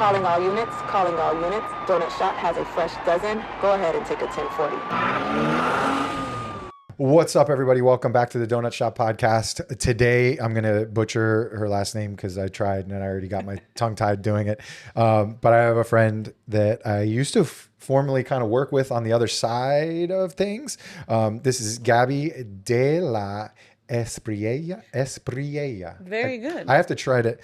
Calling all units, calling all units. Donut Shop has a fresh dozen. Go ahead and take a 1040. What's up, everybody? Welcome back to the Donut Shop podcast. Today, I'm going to butcher her last name because I tried and I already got my tongue tied doing it. But I have a friend that I used to formerly kind of work with on the other side of things. This is Gaby De La Espriella. Very good. I have to try to.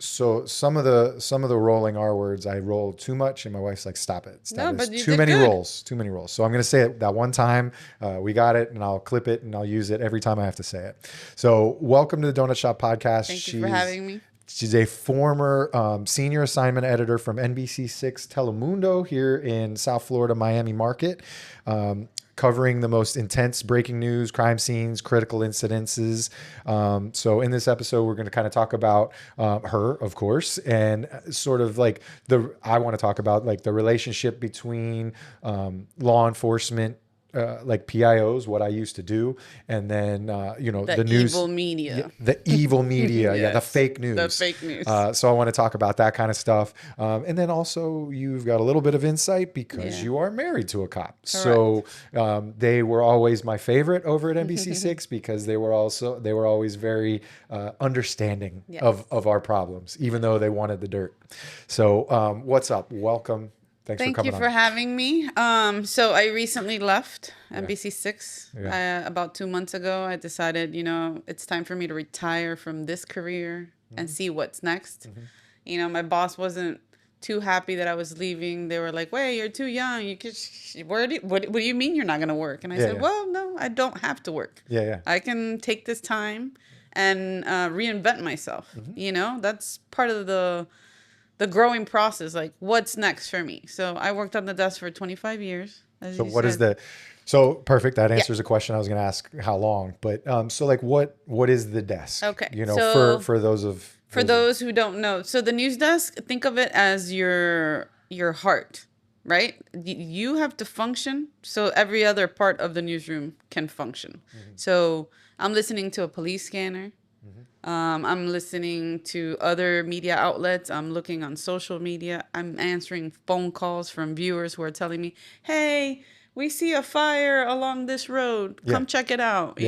So some of the rolling R words I roll too much, and my wife's like, "Stop it! Stop No, it. but you Too did many good. rolls. Too many rolls." So I'm gonna say it that one time. We got it, and I'll clip it, and I'll use it every time I have to say it. So welcome to the Donut Shop podcast. Thank you for having me. She's a former senior assignment editor from NBC6 Telemundo here in South Florida, Miami market. Covering the most intense breaking news, crime scenes, critical incidences. So in this episode, we're going to kind of talk about her, of course, and sort of like I want to talk about like the relationship between law enforcement, like PIOs, what I used to do, and then the news, evil media, the evil media, Yes. the fake news, the fake news. So I want to talk about that kind of stuff, and then also you've got a little bit of insight because you are married to a cop. Correct. So they were always my favorite over at NBC6 because they were always very understanding Yes. of our problems, even though they wanted the dirt. So what's up? Welcome. Thanks Thank for coming you for on. having me. So I recently left NBC6 about 2 months ago. I decided, it's time for me to retire from this career and see what's next. My boss wasn't too happy that I was leaving. They were like, "Wait, you're too young. You could. What do you mean you're not going to work?" And I said, "Well, no, I don't have to work. I can take this time and reinvent myself. That's part of the growing process, like what's next for me." So I worked on the desk for 25 years. So what is so perfect. That answers a question I was going to ask, how long, but so like what is the desk? Okay. For those who don't know. So the news desk, think of it as your heart, right? You have to function so every other part of the newsroom can function. So I'm listening to a police scanner. I'm listening to other media outlets. I'm looking on social media. I'm answering phone calls from viewers who are telling me, "Hey, we see a fire along this road. Come check it out."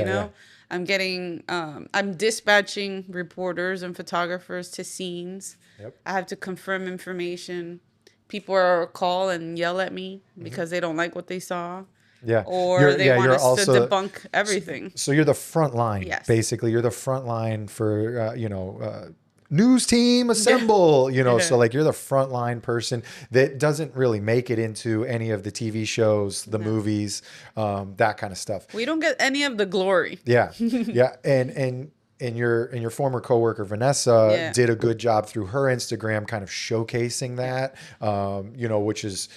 I'm getting, I'm dispatching reporters and photographers to scenes. I have to confirm information. People are call and yell at me because they don't like what they saw. Or they want us to debunk everything. So you're the front line, basically. You're the front line for, news team assemble, so like you're the front line person that doesn't really make it into any of the TV shows, the movies, that kind of stuff. We don't get any of the glory. Yeah. And your former coworker, Vanessa, did a good job through her Instagram kind of showcasing that, which is,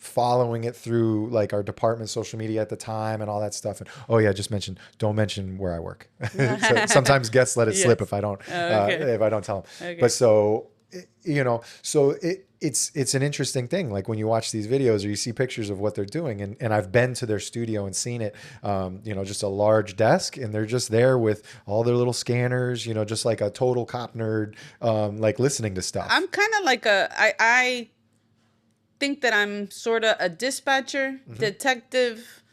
following it through like our department social media at the time and all that stuff. And don't mention where I work. So sometimes guests let it slip if I don't tell them. Okay. But so it's an interesting thing. Like when you watch these videos or you see pictures of what they're doing, and I've been to their studio and seen it, just a large desk, and they're just there with all their little scanners, just like a total cop nerd, like listening to stuff. I'm kind of like I think that I'm sort of a dispatcher, detective,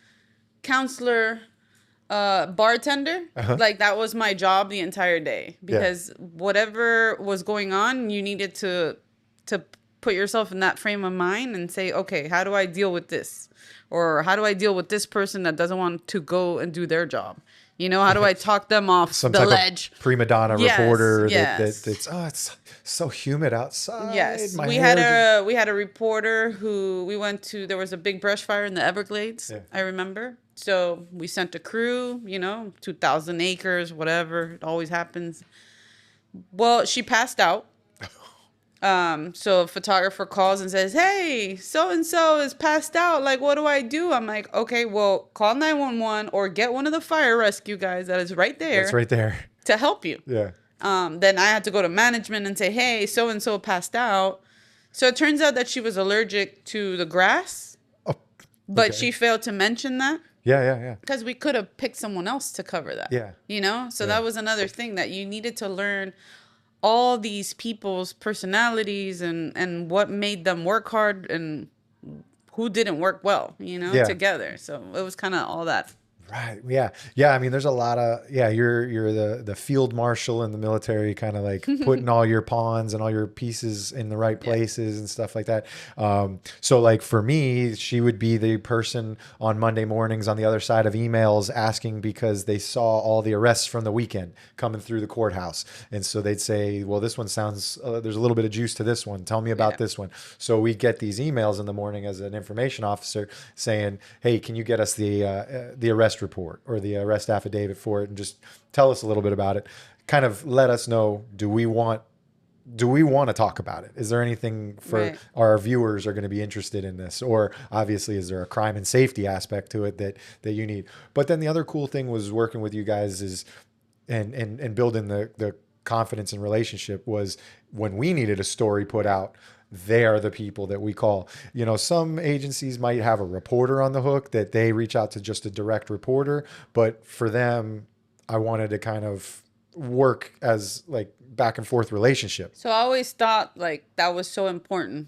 counselor, bartender. Like that was my job the entire day because whatever was going on, you needed to put yourself in that frame of mind and say, okay, how do I deal with this? Or how do I deal with this person that doesn't want to go and do their job? How do I talk them off Some the type ledge? Of prima donna reporter yes. that's it's so humid outside. Yes, we had a reporter who we went to. There was a big brush fire in the Everglades. I remember. So we sent a crew. 2,000 acres, whatever. It always happens. Well, she passed out. So a photographer calls and says, "Hey, so-and-so is passed out. Like, what do I do?" I'm like, "Okay, well, call 911 or get one of the fire rescue guys that is right there. That's right there. To help you." Yeah. Then I had to go to management and say, "Hey, so-and-so passed out." So it turns out that she was allergic to the grass, but she failed to mention that. Yeah. Because we could have picked someone else to cover that. Yeah. So that was another thing that you needed to learn all these people's personalities and what made them work hard and who didn't work well, Yeah. together. So it was kind of all that. Right. Yeah. Yeah. I mean, there's a lot of, yeah, you're the field marshal in the military, kind of like putting all your pawns and all your pieces in the right places and stuff like that. So like for me, she would be the person on Monday mornings on the other side of emails asking because they saw all the arrests from the weekend coming through the courthouse. And so they'd say, well, this one sounds, there's a little bit of juice to this one. Tell me about this one. So we get these emails in the morning as an information officer saying, hey, can you get us the arrest report or the arrest affidavit for it and just tell us a little bit about it, kind of let us know, do we want to talk about it? Is there anything for our viewers are going to be interested in this? Or obviously, is there a crime and safety aspect to it that you need? But then the other cool thing was working with you guys is and building the confidence and relationship was when we needed a story put out, they are the people that we call. Some agencies might have a reporter on the hook that they reach out to just a direct reporter. But for them, I wanted to kind of work as like back and forth relationship. So I always thought like that was so important,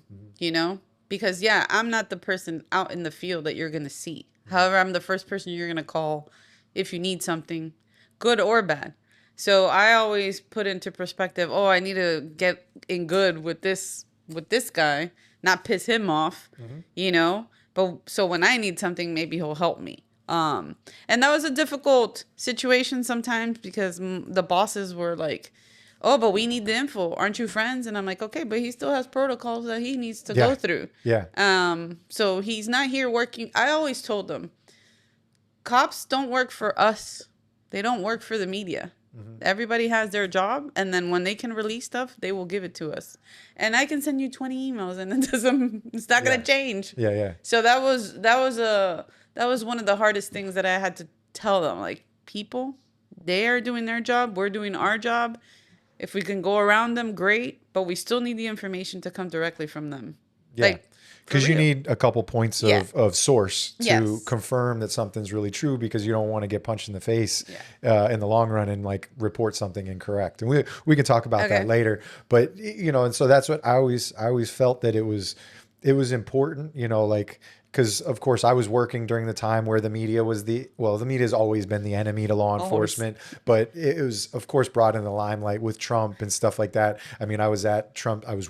because I'm not the person out in the field that you're going to see. However, I'm the first person you're going to call if you need something, good or bad. So I always put into perspective, I need to get in good with this guy, not piss him off, but so when I need something, maybe he'll help me. And that was a difficult situation sometimes because the bosses were like, oh, but we need the info. Aren't you friends? And I'm like, okay, but he still has protocols that he needs to go through. Yeah. So he's not here working. I always told them, cops don't work for us. They don't work for the media. Everybody has their job, and then when they can release stuff, they will give it to us. And I can send you 20 emails, and it's not gonna change. Yeah. So that was one of the hardest things that I had to tell them. Like, people, they are doing their job, we're doing our job. If we can go around them, great, but we still need the information to come directly from them. Yeah. Because you need a couple points of source to confirm that something's really true, because you don't want to get punched in the face in the long run and like report something incorrect. And we can talk about that later. But and so that's what I always felt that it was important. Like, because of course I was working during the time where the media was the media has always been the enemy to law enforcement, but it was of course brought in the limelight with Trump and stuff like that. I mean, I was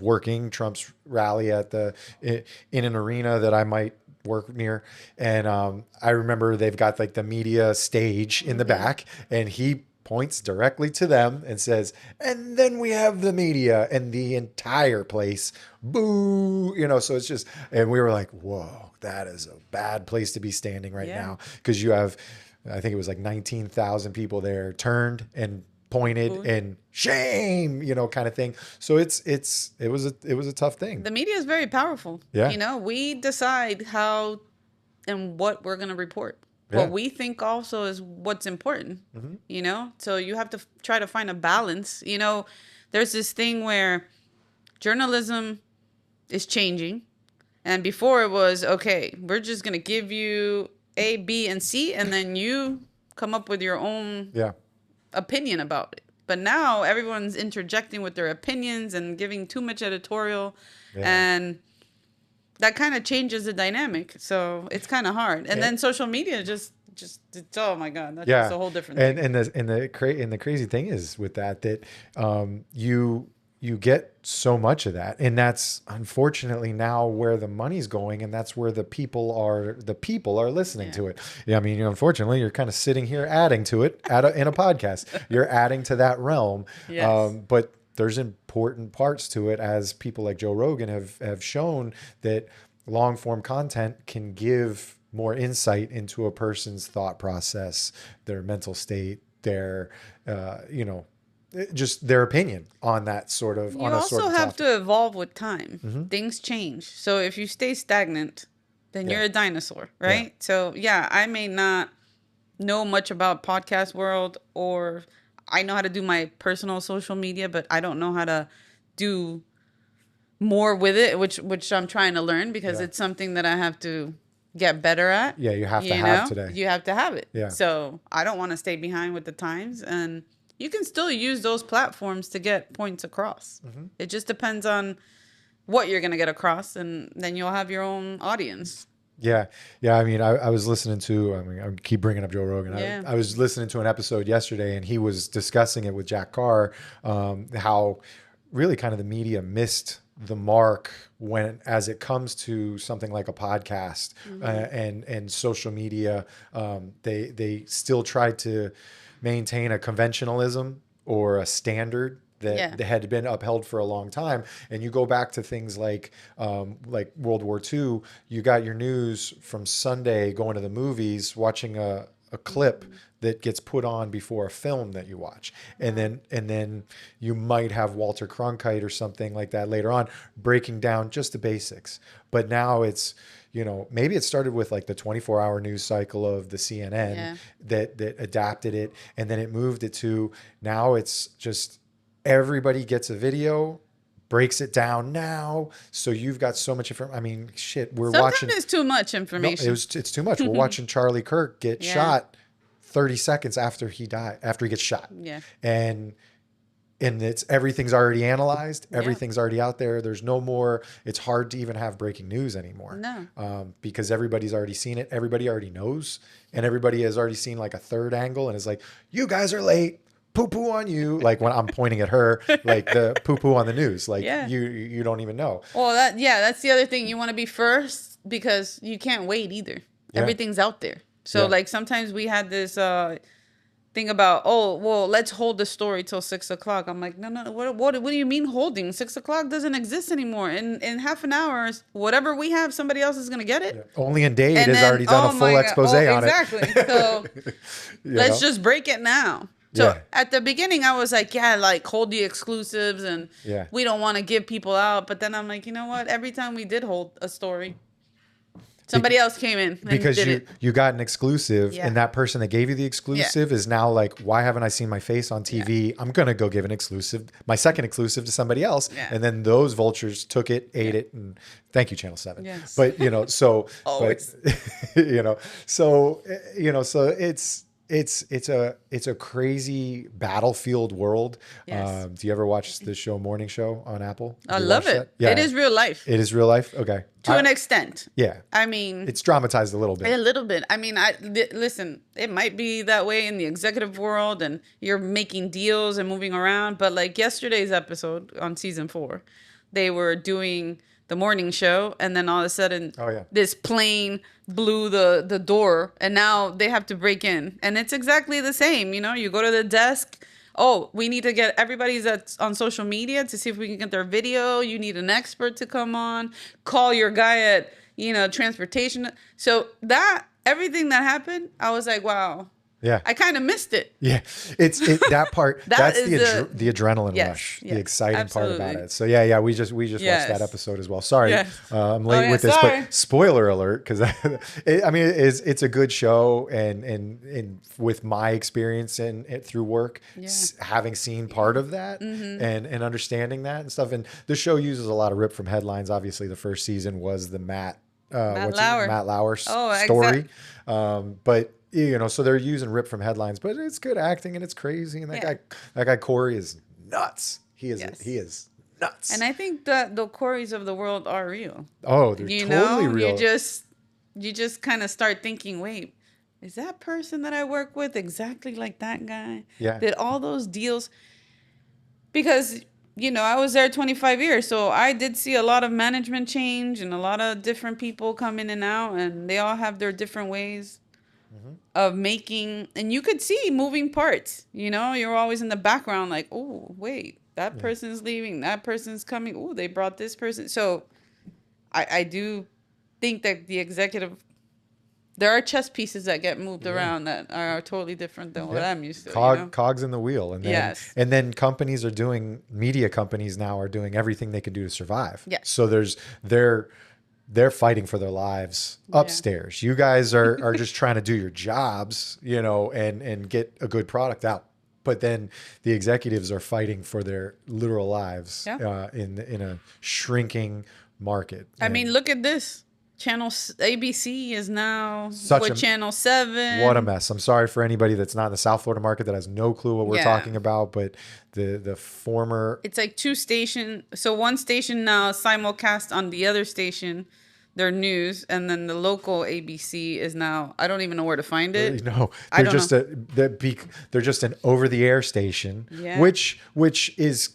working Trump's rally in an arena that I might work near, and I remember they've got like the media stage in the back, and he points directly to them and says, and then we have the media, and the entire place, boo, so it's just, and we were like, whoa, that is a bad place to be standing right now. Because you have, I think it was like 19,000 people there turned and pointed and shame, kind of thing. So it was a tough thing. The media is very powerful. Yeah. We decide how and what we're going to report. What we think also is what's important, So you have to try to find a balance. There's this thing where journalism is changing. And before it was, okay, we're just going to give you A, B, and C, and then you come up with your own opinion about it. But now everyone's interjecting with their opinions and giving too much editorial. And that kind of changes the dynamic. So it's kind of hard. And then social media just oh my God, that's just a whole different thing. And the crazy thing is with that you get so much of that, and that's unfortunately now where the money's going, and that's where the people are listening to it. I mean, unfortunately, you're kind of sitting here adding to it in a podcast. You're adding to that realm. But there's important parts to it, as people like Joe Rogan have shown, that long form content can give more insight into a person's thought process, their mental state, their just their opinion on that sort of. You also have to evolve with time. Things change. So if you stay stagnant, then you're a dinosaur, right? So I may not know much about podcast world, or I know how to do my personal social media, but I don't know how to do more with it, which I'm trying to learn, because it's something that I have to get better at. You have to have today. You have to have it. Yeah. So I don't want to stay behind with the times, and you can still use those platforms to get points across. It just depends on what you're going to get across, and then you'll have your own audience. Yeah. Yeah. I mean, I was listening to, I keep bringing up Joe Rogan. Yeah. I was listening to an episode yesterday and he was discussing it with Jack Carr, how really kind of the media missed the mark as it comes to something like a podcast and social media. They still tried to maintain a conventionalism or a standard that had been upheld for a long time. And you go back to things like World War II, you got your news from Sunday, going to the movies, watching a clip that gets put on before a film that you watch. And then you might have Walter Cronkite or something like that later on breaking down just the basics. But now it's, maybe it started with like the 24-hour news cycle of the CNN that adapted it. And then it moved it to now it's just everybody gets a video, breaks it down now. So you've got so much information. I mean, shit, Sometimes watching. it's too much information. No, it's too much. We're watching Charlie Kirk get shot 30 seconds after he gets shot. Yeah. And everything's already analyzed. Everything's already out there. There's no more. It's hard to even have breaking news anymore. No. Because everybody's already seen it. Everybody already knows. And everybody has already seen like a third angle and is like, you guys are late. Poo-poo on you. Like when I'm pointing at her, like the poo-poo on the news. Like you don't even know. Well, that's the other thing. You want to be first because you can't wait either. Yeah. Everything's out there. So like sometimes we had this thing about, let's hold the story till 6 o'clock. I'm like, no. What do you mean holding? 6 o'clock doesn't exist anymore. In half an hour, whatever we have, somebody else is gonna get it. Yeah. Only in Dade has already done a full expose on exactly. it. Exactly. So let's just break it now. So at the beginning, I was like, like hold the exclusives and we don't want to give people out. But then I'm like, you know what? Every time we did hold a story, somebody else came in and because did you got an exclusive and that person that gave you the exclusive is now like, why haven't I seen my face on TV? I'm going to go give my second exclusive to somebody else. Yeah. And then those vultures took it, ate it. And thank you, Channel 7. Yes. But, so, Always. so it's a crazy battlefield world. Yes. Do you ever watch the show Morning Show on Apple? I love it. Yeah. It is real life. It is real life. Okay. To an extent. Yeah. I mean, it's dramatized a little bit. A little bit. I mean, listen, it might be that way in the executive world and you're making deals and moving around. But like yesterday's episode on season 4, they were doing the morning show and then all of a sudden this plane blew the door and now they have to break in. And it's exactly the same. You go to the desk. Oh, we need to get everybody that's on social media to see if we can get their video. You need an expert to come on. Call your guy at, transportation. So everything that happened, I was like, wow. Yeah. I kind of missed it. Yeah. It's that part. that's the adrenaline yes, rush, yes, the exciting absolutely. part about it. So yeah. We just watched that episode as well. Sorry. I'm late with this, sorry. but spoiler alert. Cause it's a good show. And with my experience in it through work, having seen part of that and understanding that and stuff. And the show uses a lot of rip from headlines. Obviously the first season was the Matt Lauer story. Exactly. But so they're using rip from headlines, but it's good acting and it's crazy. And that guy Corey is nuts. He is nuts. And I think that the Corys of the world are real. Oh, they're totally real. You just kind of start thinking, wait, is that person that I work with exactly like that guy? Yeah. Did all those deals? Because I was there 25 years, so I did see a lot of management change and a lot of different people come in and out, and they all have their different ways of making, and you could see moving parts. You're always in the background like, oh, wait, that person's leaving, that person's coming. Oh, they brought this person. So I do think that the executive, there are chess pieces that get moved around that are totally different than what I'm used to. Cogs in the wheel. And then, and then media companies now are doing everything they can do to survive. Yes. So they're fighting for their lives upstairs. You guys are just trying to do your jobs, and get a good product out. But then the executives are fighting for their literal lives in a shrinking market. I mean, look at this. ABC is now Such with a- Channel 7. What a mess. I'm sorry for anybody that's not in the South Florida market that has no clue what we're Yeah. talking about, but the former It's like 2 station. So one station now simulcast on the other station their news, and then the local ABC is now, I don't even know where to find it. no, I they're don't just know. they're just an over the air station, Yeah. which is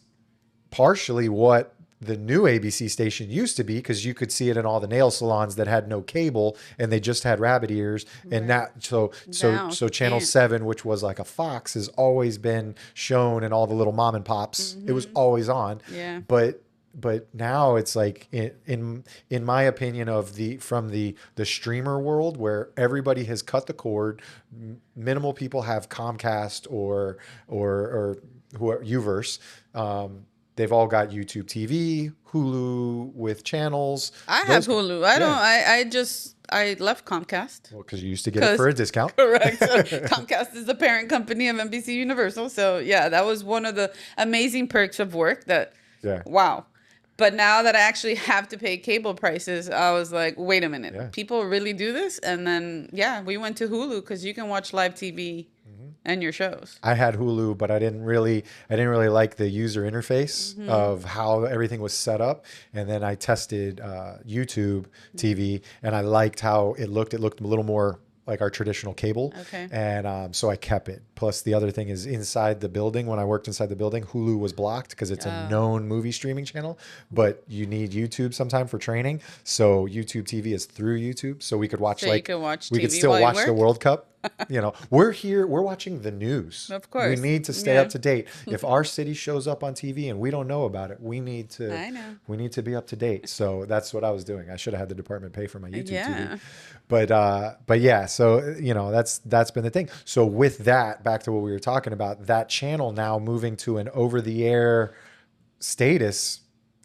partially what the new ABC station used to be, because you could see it in all the nail salons that had no cable and they just had rabbit ears. And now, so Now, Channel can't. 7, which was like a Fox, has always been shown in all the little mom and pops. It was always on. Yeah. But now it's like in my opinion of from the streamer world, where everybody has cut the cord. Minimal people have Comcast or who Uverse. They've all got YouTube TV, Hulu with channels. I have Hulu. I left Comcast. Well, because you used to get it for a discount. Correct. So Comcast is the parent company of NBC Universal. So yeah, that was one of the amazing perks of work that, Yeah. wow. But now that I actually have to pay cable prices, I was like, wait a minute. Yeah. People really do this? And then, yeah, we went to Hulu because you can watch live TV and your shows. I had Hulu, but I didn't really like the user interface of how everything was set up. And then I tested YouTube TV, and I liked how it looked. It looked a little more like our traditional cable. Okay. And so I kept it. Plus, the other thing is inside the building, when I worked inside the building, Hulu was blocked because it's a known movie streaming channel, but you need YouTube sometime for training. So YouTube TV is through YouTube. So we could watch, So you could watch we could TV still while you watch the work? World Cup. You know, we're watching the news. Of course. We need to stay Yeah. up to date. If our city shows up on TV and we don't know about it, we need to I know. we need to be up to date. So that's what I was doing. I should have had the department pay for my YouTube Yeah. TV. But yeah, so you know, that's been the thing. So with that, back to what we were talking about, that channel now moving to an over the air status,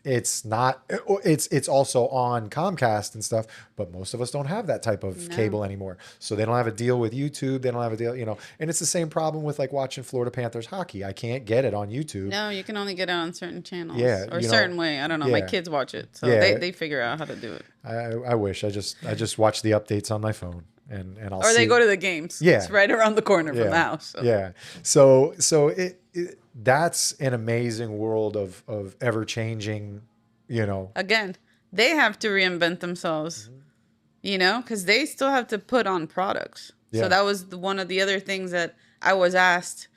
it's also on Comcast and stuff, but most of us don't have that type of cable anymore. So they don't have a deal with YouTube. They don't have a deal, you know, and it's the same problem with like watching Florida Panthers hockey. I can't get it on YouTube. No, you can only get it on certain channels. Yeah, Or a you know, certain way. I don't know. My yeah. kids watch it. So Yeah. they figure out how to do it. I wish I just watch the updates on my phone and I'll Or they see. go to the games. Yeah. It's right around the corner from the house. So. Yeah. So it that's an amazing world of ever changing, you know. Again, they have to reinvent themselves, you know, because they still have to put on products. Yeah. So that was one of the other things that I was asked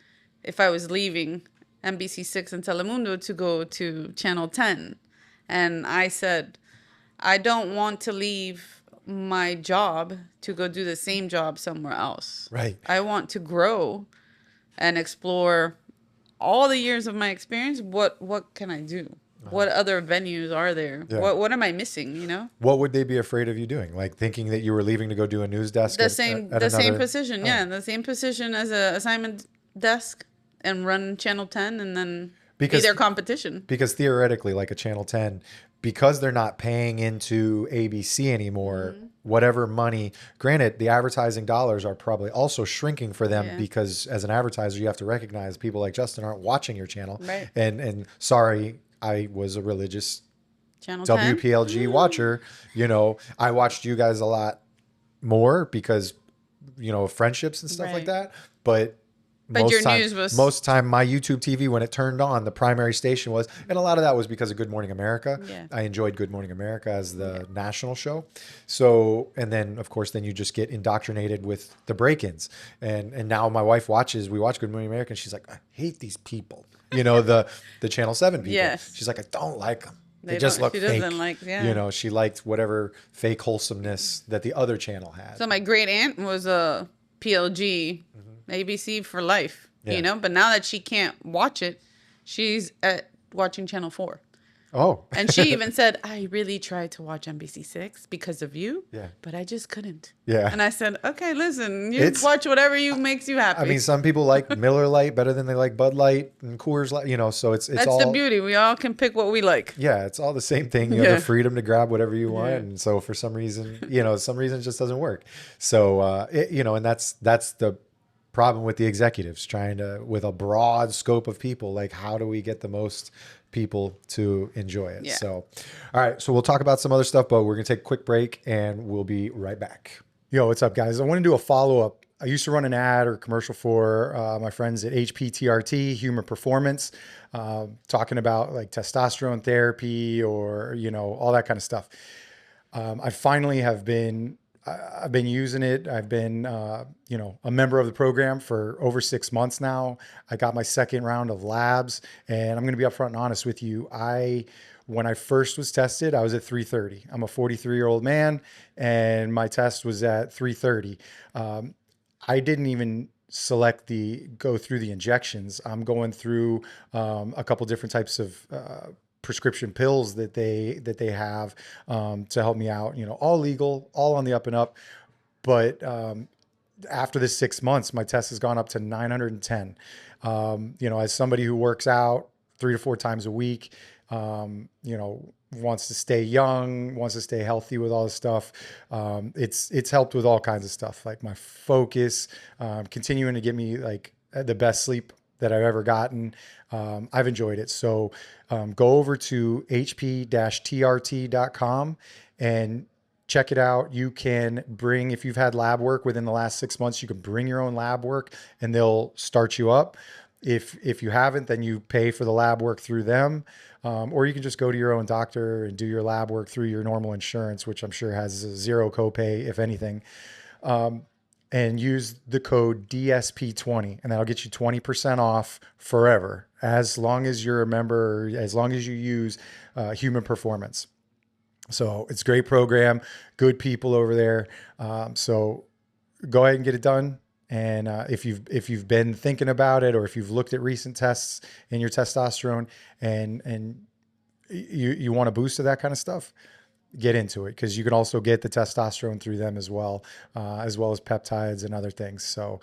if I was leaving NBC6 and Telemundo to go to Channel 10. And I said, I don't want to leave my job to go do the same job somewhere else. Right. I want to grow and explore all the years of my experience. What can I do? What other venues are there? Yeah. What am I missing, you know? What would they be afraid of you doing? Like thinking that you were leaving to go do a news desk? The at same another- position, yeah. The same position as a assignment desk and run Channel 10 and then be their competition. Because theoretically, like a Channel 10, because they're not paying into ABC anymore, whatever money, granted, the advertising dollars are probably also shrinking for them because as an advertiser, you have to recognize people like Justin aren't watching your channel. Right. And sorry, I was a religious Channel 10. WPLG watcher. You know, I watched you guys a lot more because, you know, friendships and stuff like Right. that. But your news was- most time my YouTube TV, when it turned on, the primary station was, and a lot of that was because of Good Morning America. Yeah. I enjoyed Good Morning America as the national show. So, and then of course, then you just get indoctrinated with the break-ins. And now my wife we watch Good Morning America, and she's like, I hate these people. You know, the Channel 7 people. Yes. She's like, I don't like them. They They just don't- look she fake. doesn't like- yeah. You know, she liked whatever fake wholesomeness that the other channel had. So my great aunt was a PLG, ABC for life, Yeah. you know? But now that she can't watch it, she's watching Channel 4. Oh. And she even said, I really tried to watch NBC6 because of you, Yeah. but I just couldn't. Yeah. And I said, okay, listen, you It's- watch whatever makes you happy. I mean, some people like Miller Lite better than they like Bud Light and Coors Light, you know, so it's That's all the beauty. We all can pick what we like. Yeah, it's all the same thing. You have Yeah. the freedom to grab whatever you want. Yeah. And so for some reason, it just doesn't work. So, and that's the problem with the executives trying to, with a broad scope of people, like how do we get the most people to enjoy it. Yeah. So, all right. So we'll talk about some other stuff, but we're going to take a quick break and we'll be right back. Yo, what's up, guys? I want to do a follow-up. I used to run an ad or commercial for my friends at HPTRT, Human Performance, talking about like testosterone therapy or, you know, all that kind of stuff. I finally have been, I've been using it. I've been, you know, a member of the program for over 6 months now. I got my second round of labs, and I'm going to be upfront and honest with you. When I first was tested, I was at 330. I'm a 43-year-old man, and my test was at 330. I didn't even go through the injections. I'm going through a couple different types of prescription pills that they have to help me out. You know, all legal, all on the up and up. But after this 6 months, my test has gone up to 910. You know, as somebody who works out 3 to 4 times a week, you know, wants to stay young, wants to stay healthy with all this stuff. It's helped with all kinds of stuff, like my focus, continuing to get me like the best sleep that I've ever gotten. I've enjoyed it. So go over to hp-trt.com and check it out. You can bring, if you've had lab work within the last 6 months, you can bring your own lab work and they'll start you up. If you haven't, then you pay for the lab work through them. Or you can just go to your own doctor and do your lab work through your normal insurance, which I'm sure has a zero copay, if anything. And use the code DSP20, and that'll get you 20% off forever, as long as you're a member, as long as you use Human Performance. So it's a great program, good people over there. So go ahead and get it done. And if you've been thinking about it, or if you've looked at recent tests in your testosterone and you want a boost of that kind of stuff, get into it, because you can also get the testosterone through them as well as peptides and other things. So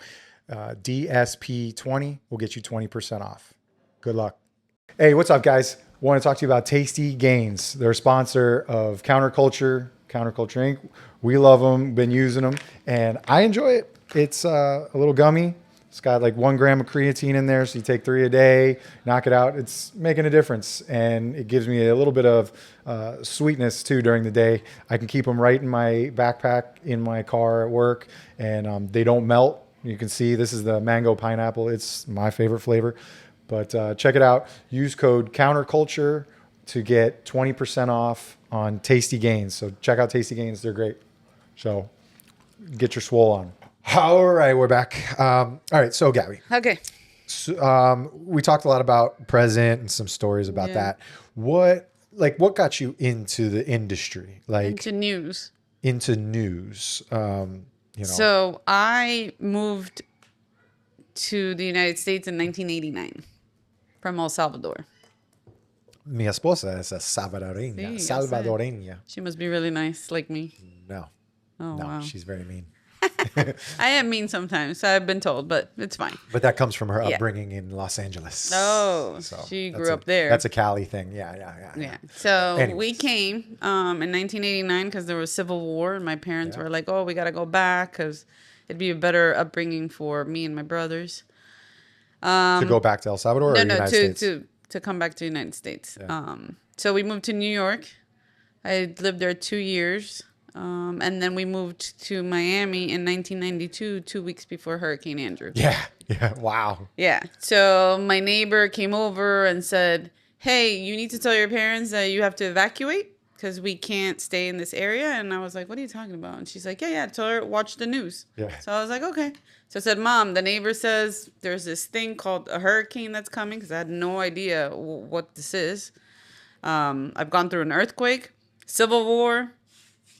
DSP20 will get you 20% off. Good luck. Hey, what's up, guys? Want to talk to you about Tasty Gains. They're a sponsor of Counterculture Inc. We love them, been using them, and I enjoy it. It's a little gummy. It's got like 1 gram of creatine in there. So you take 3 a day, knock it out. It's making a difference. And it gives me a little bit of sweetness too during the day. I can keep them right in my backpack in my car at work, and they don't melt. You can see this is the mango pineapple. It's my favorite flavor. But check it out. Use code Counterculture to get 20% off on Tasty Gains. So check out Tasty Gains. They're great. So get your swole on. All right, we're back. All right, so Gabby. Okay. So, we talked a lot about present and some stories about that. What got you into the industry? Like Into news. Into news. You know. So I moved to the United States in 1989 from El Salvador. Mi esposa es a salvadoreña. Salvadoreña. She must be really nice, like me. No. Oh, no, wow. she's very mean. I am mean sometimes, I've been told, but it's fine. But that comes from her upbringing in Los Angeles. Oh, so she grew up there. That's a Cali thing. Yeah. So Anyways. we came in 1989 because there was civil war, and my parents were like, "Oh, we got to go back because it'd be a better upbringing for me and my brothers." To go back to El Salvador or United States? To come back to the United States. Yeah. So we moved to New York. I lived there 2 years. And then we moved to Miami in 1992, 2 weeks before Hurricane Andrew. Yeah. Wow. Yeah. So my neighbor came over and said, "Hey, you need to tell your parents that you have to evacuate because we can't stay in this area." And I was like, "What are you talking about?" And she's like, yeah, tell her, watch the news. Yeah. So I was like, okay. So I said, "Mom, the neighbor says there's this thing called a hurricane that's coming," because I had no idea what this is. I've gone through an earthquake, civil war,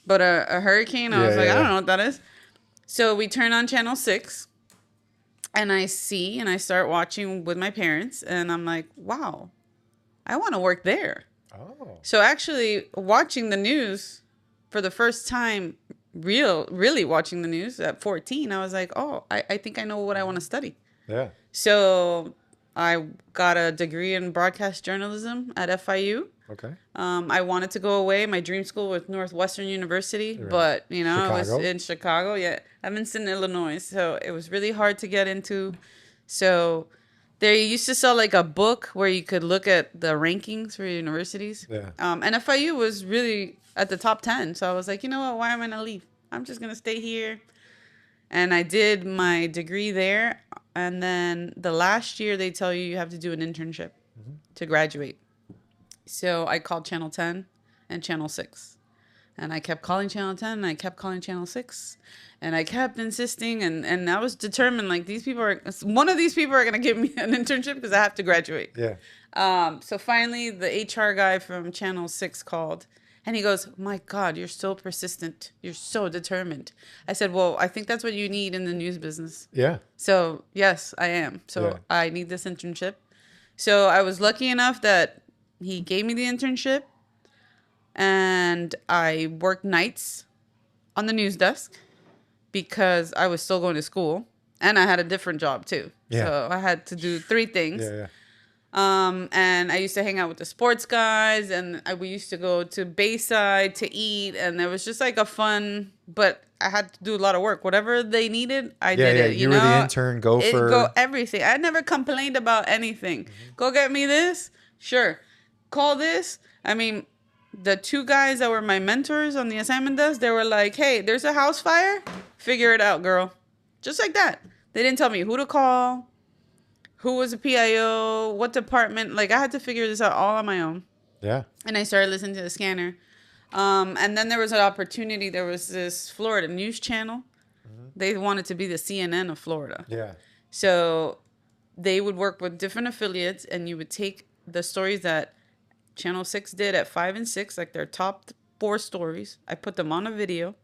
but a hurricane, I was like, I don't know what that is. So we turn on channel 6, and I start watching with my parents, and I'm like, wow, I want to work there. Oh. So actually watching the news for the first time, really watching the news at 14, I was like, oh, I think I know what I want to study. Yeah. So I got a degree in broadcast journalism at FIU. Okay. I wanted to go away. My dream school was Northwestern University, but it was in Chicago. Yeah, I'm in Illinois, so it was really hard to get into. So They used to sell like a book where you could look at the rankings for universities. Yeah. And FIU was really at the top 10. So I was like, you know what? Why am I going to leave? I'm just going to stay here. And I did my degree there. And then the last year, they tell you have to do an internship to graduate. So I called Channel 10 and Channel 6. And I kept calling Channel 10 and I kept calling Channel 6. And I kept insisting. And I was determined, like, one of these people are going to give me an internship because I have to graduate. Yeah. So finally, the HR guy from Channel 6 called. And he goes, my God, you're so persistent. You're so determined. I said, well, I think that's what you need in the news business. Yeah. So, yes, I am. So I need this internship. So I was lucky enough that he gave me the internship. And I worked nights on the news desk because I was still going to school. And I had a different job, too. Yeah. So I had to do 3 things. Yeah. And I used to hang out with the sports guys, and we used to go to Bayside to eat, and it was just like a fun, but I had to do a lot of work. Whatever they needed, I did it. You were the intern, gopher. Everything. I never complained about anything. Go get me this? Sure. Call this? I mean, the 2 guys that were my mentors on the assignment desk, they were like, hey, there's a house fire. Figure it out, girl. Just like that. They didn't tell me who to call. Who was a PIO, what department. Like, I had to figure this out all on my own. Yeah. And I started listening to the scanner. And then there was an opportunity. There was this Florida news channel. They wanted to be the CNN of Florida. Yeah. So they would work with different affiliates, and you would take the stories that Channel 6 did at 5 and 6, like their top 4 stories. I put them on a video.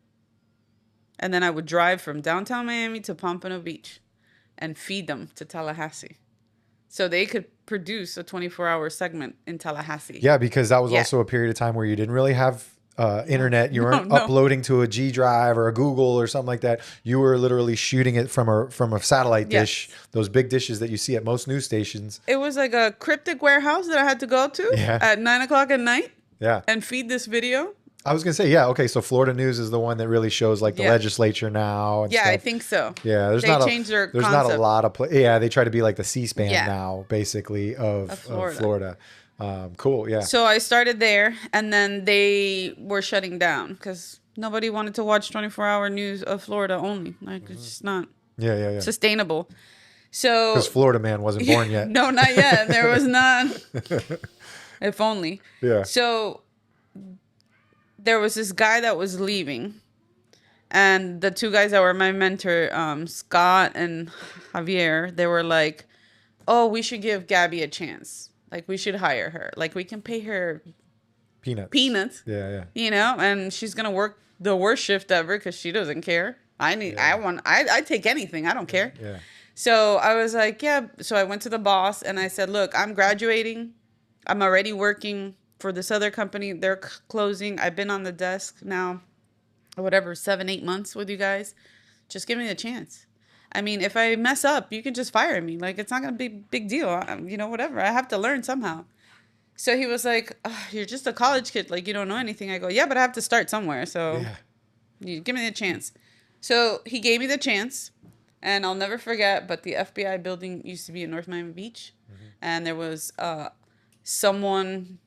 And then I would drive from downtown Miami to Pompano Beach and feed them to Tallahassee. So they could produce a 24-hour segment in Tallahassee. Yeah, because that was also a period of time where you didn't really have internet. You weren't uploading to a G drive or a Google or something like that. You were literally shooting it from a satellite dish, those big dishes that you see at most news stations. It was like a cryptic warehouse that I had to go to at 9 o'clock at night and feed this video. I was going to say, okay, so Florida News is the one that really shows like the legislature now. And stuff. I think so. Yeah, there's not a lot of they try to be like the C-SPAN now, basically, of Florida. Cool, yeah. So I started there, and then they were shutting down because nobody wanted to watch 24-hour news of Florida only. Like, it's just not sustainable. So because Florida Man wasn't born yet. No, not yet. There was none. If only. Yeah. So there was this guy that was leaving, and the 2 guys that were my mentor, Scott and Javier, they were like, oh, we should give Gabby a chance. Like, we should hire her. Like, we can pay her peanuts. Yeah. You know, and she's going to work the worst shift ever because she doesn't care. I take anything. I don't care. Yeah. So I was like, So I went to the boss and I said, look, I'm graduating. I'm already working for this other company. They're closing. I've been on the desk now, 7-8 months with you guys. Just give me the chance. I mean, if I mess up, you can just fire me. Like, it's not going to be a big deal. Whatever. I have to learn somehow. So he was like, you're just a college kid. Like, you don't know anything. I go, yeah, but I have to start somewhere. So you give me the chance. So he gave me the chance. And I'll never forget, but the FBI building used to be in North Miami Beach. And there was someone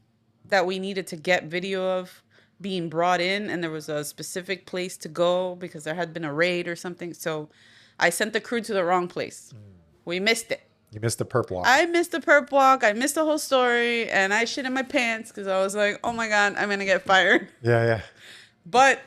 that we needed to get video of being brought in, and there was a specific place to go because there had been a raid or something. So I sent the crew to the wrong place. We missed it. You missed the perp walk. I missed the perp walk. I missed the whole story, and I shit in my pants because I was like, oh my God, I'm going to get fired. Yeah. But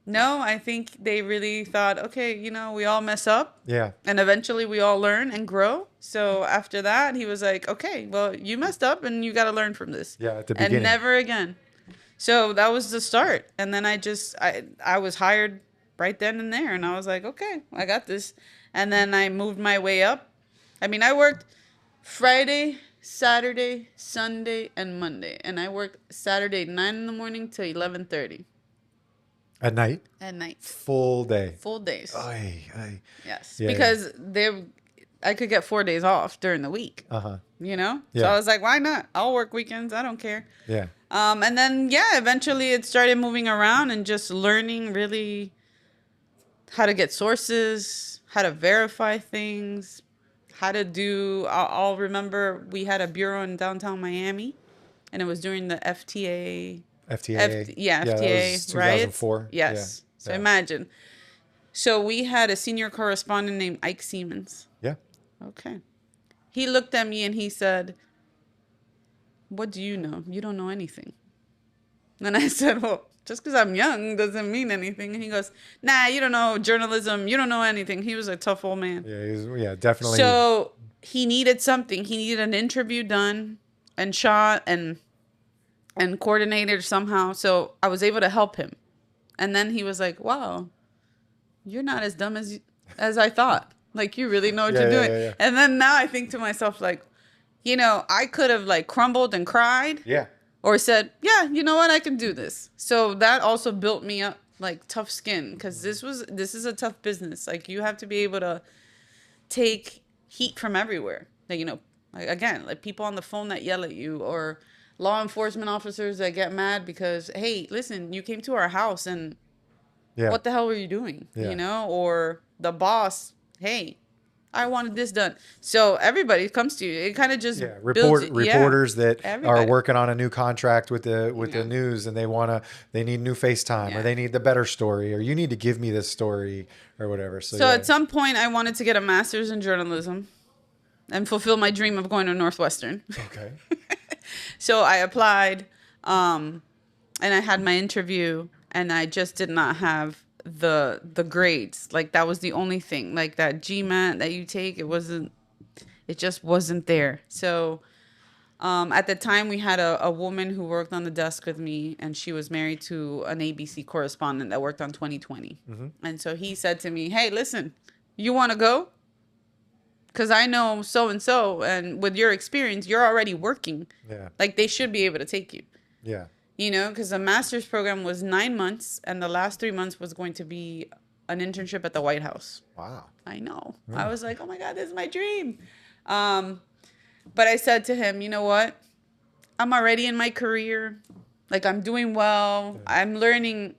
no, I think they really thought, okay, we all mess up. Yeah. And eventually we all learn and grow. So after that, he was like, okay, well, you messed up and you got to learn from this. Yeah, at the beginning. And never again. So that was the start. And then I was hired right then and there. And I was like, okay, I got this. And then I moved my way up. I mean, I worked Friday, Saturday, Sunday, and Monday. And I worked Saturday 9 in the morning to 11:30. At night? At night. Full day. Full days. Aye. Yes. Yeah, because I could get 4 days off during the week. Uh-huh. Yeah. So I was like, why not? I'll work weekends. I don't care. Yeah. And then, eventually it started moving around and just learning really how to get sources, how to verify things, how to do. I'll remember we had a bureau in downtown Miami, and it was during the FTA. FTA. Yeah, Yeah, that FTA was riots. 2004. Yes. So Yeah. imagine. So we had a senior correspondent named Ike Siemens. Yeah. Okay. He looked at me and he said, "What do you know? You don't know anything." And I said, "Well, just because I'm young doesn't mean anything." And he goes, "Nah, you don't know journalism. You don't know anything." He was a tough old man. Yeah, definitely. So he needed something. He needed an interview done and shot and coordinated somehow. So I was able to help him. And then he was like, "Wow, you're not as dumb as I thought. Like, you really know what you're doing." Yeah. And then now I think to myself, like, I could have like crumbled and cried. Yeah. Or said, "Yeah, you know what? I can do this." So that also built me up, like, tough skin, because this is a tough business. Like, you have to be able to take heat from everywhere. Like, like, again, like people on the phone that yell at you, or law enforcement officers that get mad because, hey, listen, you came to our house and what the hell were you doing? Yeah. Or the boss, hey, I wanted this done. So everybody comes to you. It kind of just builds it. Reporters that Everybody. are working on a new contract with the news, and they need new FaceTime, or they need the better story, or you need to give me this story, or whatever. So at some point, I wanted to get a master's in journalism and fulfill my dream of going to Northwestern. Okay. So I applied, and I had my interview, and I just did not have the grades. Like, that was the only thing. Like, that GMAT that you take, it just wasn't there. So at the time, we had a woman who worked on the desk with me, and she was married to an ABC correspondent that worked on 2020. Mm-hmm. And so he said to me, "Hey, listen, you want to go? Because I know so-and-so, and with your experience, you're already working. Yeah. Like, they should be able to take you." Yeah. Because the master's program was 9 months, and the last 3 months was going to be an internship at the White House. Wow. I know. I was like, oh my God, this is my dream. But I said to him, "You know what? I'm already in my career. Like, I'm doing well. Yeah. I'm learning.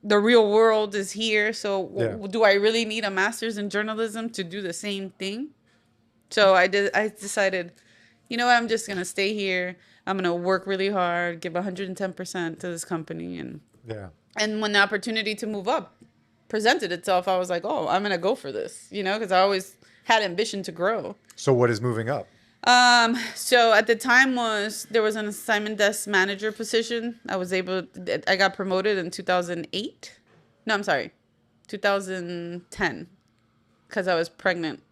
The real world is here. So do I really need a master's in journalism to do the same thing?" So I decided, you know what? I'm just going to stay here. I'm going to work really hard, give 110% to this company. And when the opportunity to move up presented itself, I was like, oh, I'm going to go for this, because I always had ambition to grow. So what is moving up? So at the time there was an assignment desk manager position. I got promoted in 2008. No, I'm sorry, 2010, because I was pregnant.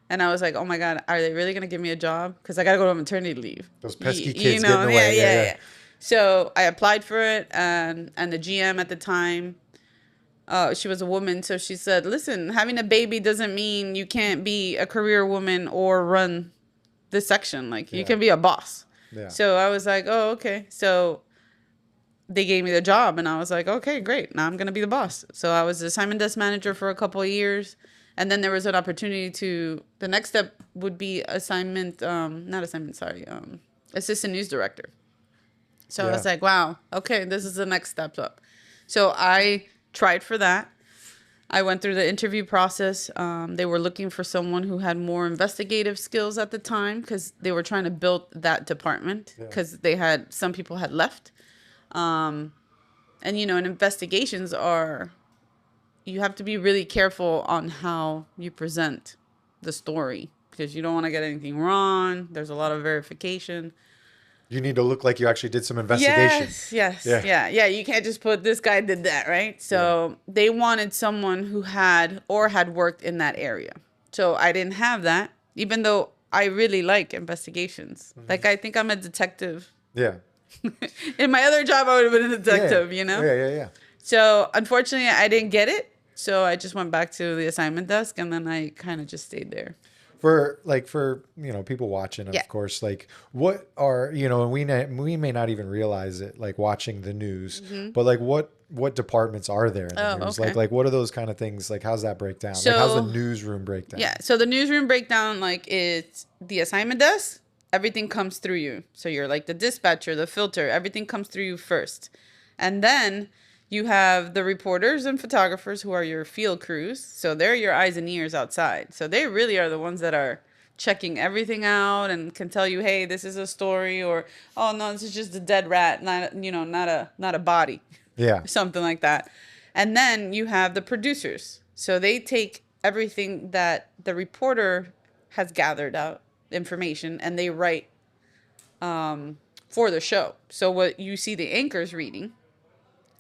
And I was like, oh my God, are they really going to give me a job? Because I got to go on maternity leave. Those pesky kids get in the way. Yeah. So I applied for it, and the GM at the time, she was a woman. So she said, listen, having a baby doesn't mean you can't be a career woman or run this section. Like, you can be a boss. Yeah. So I was like, oh, okay. So they gave me the job, and I was like, okay, great. Now I'm going to be the boss. So I was the assignment desk manager for a couple of years. And then there was an opportunity the next step would be assistant news director. So I was like, wow, okay, this is the next step up. So I tried for that. I went through the interview process. They were looking for someone who had more investigative skills at the time, because they were trying to build that department, because some people had left. And investigations you have to be really careful on how you present the story, because you don't want to get anything wrong. There's a lot of verification. You need to look like you actually did some investigation. Yes. Yeah. You can't just put this guy did that, right? So they wanted someone who had worked in that area. So I didn't have that, even though I really like investigations. Mm-hmm. Like, I think I'm a detective. Yeah. In my other job, I would have been a detective, Yeah. So unfortunately, I didn't get it. So I just went back to the assignment desk, and then I kind of just stayed there. For people watching, of course, like, what are, and we may not even realize it, like, watching the news, but like what departments are there in the news? Okay. Like what are those kind of things? Like, how's that break down? So, like, how's the newsroom breakdown? Yeah. So the newsroom breakdown, like, it's the assignment desk, everything comes through you. So you're like the dispatcher, the filter, everything comes through you first. And then You have the reporters and photographers who are your field crews. So they're your eyes and ears outside. So they really are the ones that are checking everything out and can tell you, hey, this is a story, or oh no, this is just a dead rat, not a body, Yeah. something like that. And then you have the producers. So they take everything that the reporter has gathered out information and they write for the show. So what you see the anchors reading,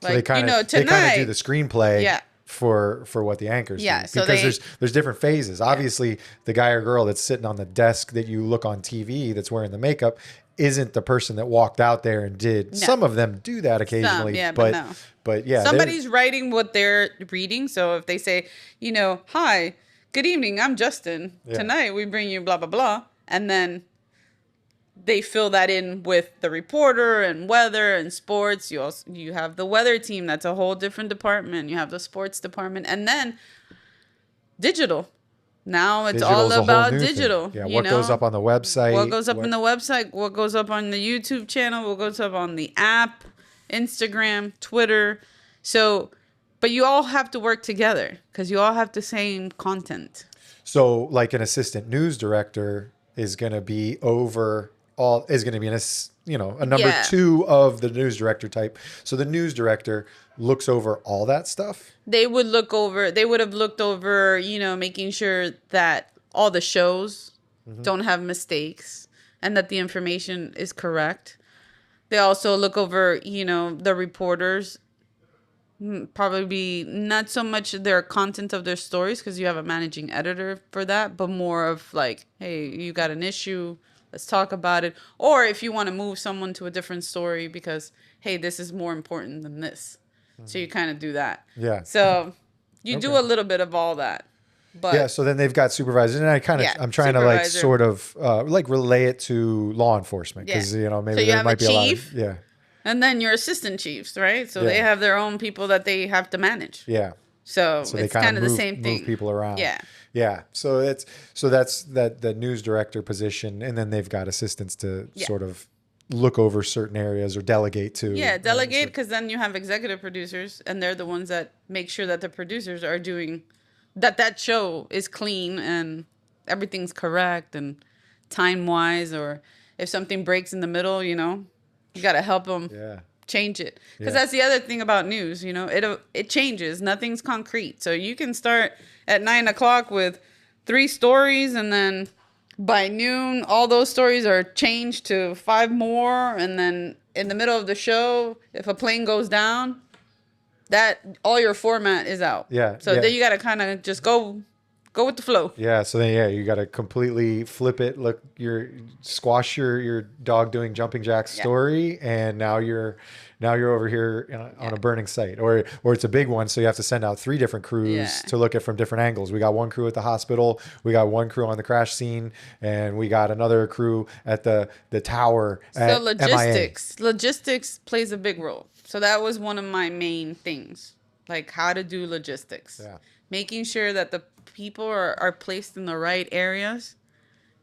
So they kind of do the screenplay Yeah. for what the anchors Yeah, do. so Because there's different phases. Obviously, the guy or girl that's sitting on the desk that you look on TV that's wearing the makeup isn't the person that walked out there and did. No. Some of them do that occasionally. yeah, but no. But yeah. Somebody's writing what they're reading. So if they say, hi, good evening, I'm Justin. Yeah. Tonight we bring you blah, blah, blah. And then they fill that in with the reporter and weather and sports. You have the weather team. That's a whole different department. You have the sports department. And then digital. Now it's all about digital. Yeah, what goes up on the website. What goes up on the website, what goes up on the YouTube channel, what goes up on the app, Instagram, Twitter. So, but you all have to work together because you all have the same content. So like an assistant news director is going to be over is going to be a number two of the news director type. So the news director looks over all that stuff. They would have looked over, making sure that all the shows don't have mistakes and that the information is correct. They also look over, the reporters, probably not so much their content of their stories because you have a managing editor for that, but more of like, hey, you got an issue, let's talk about it. Or if you want to move someone to a different story because, hey, this is more important than this. So you kind of do that. Yeah. So you do a little bit of all that. But yeah, so then they've got supervisors, and I'm trying to like sort of like relay it to law enforcement because maybe there might be a lot of and then your assistant chiefs, right? So they have their own people that they have to manage. Yeah. So it's kind of the same thing. Move people around. Yeah. Yeah. So that's the news director position, and then they've got assistants to sort of look over certain areas or delegate to. Yeah, delegate because then you have executive producers, and they're the ones that make sure that the producers are doing that show is clean and everything's correct and time wise, or if something breaks in the middle, you got to help them change it. Because that's the other thing about news, it changes. Nothing's concrete. So you can start at 9:00 with 3 stories, and then by noon, all those stories are changed to 5 more. And then in the middle of the show, if a plane goes down, that all your format is out. Yeah. So then you got to kind of just go with the flow. Yeah. So then, you got to completely flip it. Look, squash your dog doing jumping jacks story. And now you're over here on a burning site, or it's a big one. So you have to send out 3 different crews to look at from different angles. We got one crew at the hospital. We got one crew on the crash scene, and we got another crew at the tower. So logistics plays a big role. So that was one of my main things, like how to do logistics, making sure that the people are placed in the right areas,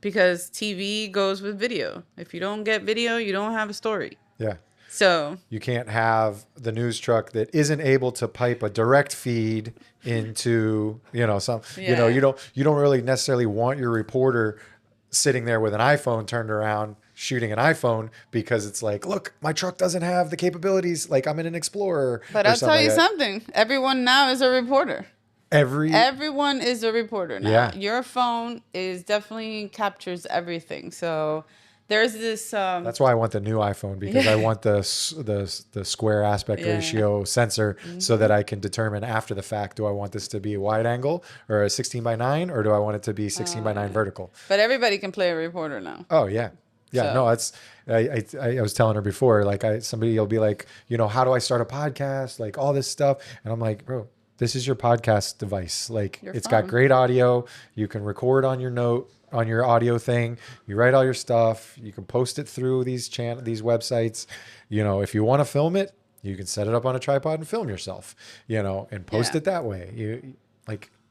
because TV goes with video. If you don't get video, you don't have a story. Yeah. So you can't have the news truck that isn't able to pipe a direct feed into, you don't really necessarily want your reporter sitting there with an iPhone turned around shooting an iPhone, because it's like, look, my truck doesn't have the capabilities. Like, I'm in an Explorer. But I'll tell you something. Everyone now is a reporter. Everyone is a reporter now. Yeah. Your phone definitely captures everything. So there's this. That's why I want the new iPhone, because I want the square aspect ratio sensor, so that I can determine after the fact, do I want this to be a wide angle or a 16:9, or do I want it to be 16:9 vertical? But everybody can play a reporter now. Oh yeah. Yeah, so. No, it's. I was telling her before, like somebody will be like, how do I start a podcast? Like all this stuff, and I'm like, bro, this is your podcast device. Like it's got great audio. You can record on your audio thing. You write all your stuff. You can post it through these websites. If you want to film it, you can set it up on a tripod and film yourself. And post it that way.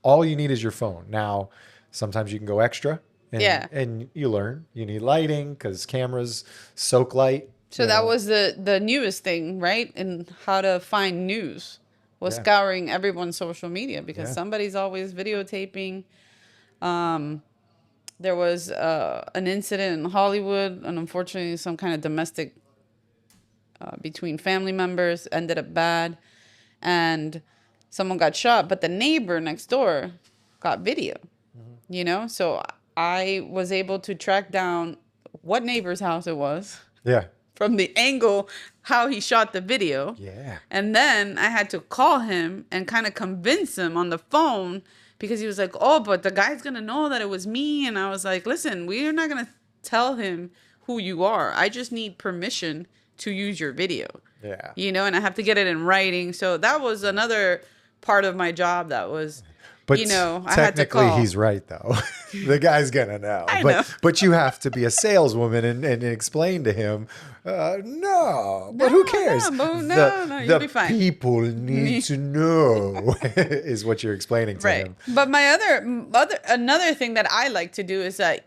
All you need is your phone. Now, sometimes you can go extra. And you learn. You need lighting because cameras soak light. So that was the newest thing, right? And how to find news was scouring everyone's social media because somebody's always videotaping. There was an incident in Hollywood, and unfortunately, some kind of domestic between family members ended up bad, and someone got shot. But the neighbor next door got video. You know, so I was able to track down what neighbor's house it was. Yeah. From the angle how he shot the video. Yeah. And then I had to call him and kind of convince him on the phone because he was like, oh, but the guy's going to know that it was me. And I was like, listen, we're not going to tell him who you are. I just need permission to use your video. Yeah. You know, and I have to get it in writing. So that was another part of my job that was... But you know, I had to technically call. he's right though. The guy's gonna know. I know. But you have to be a saleswoman and explain to him, no, but who cares? No, you'll be fine. People need to know is what you're explaining to him. But my another thing that I like to do is that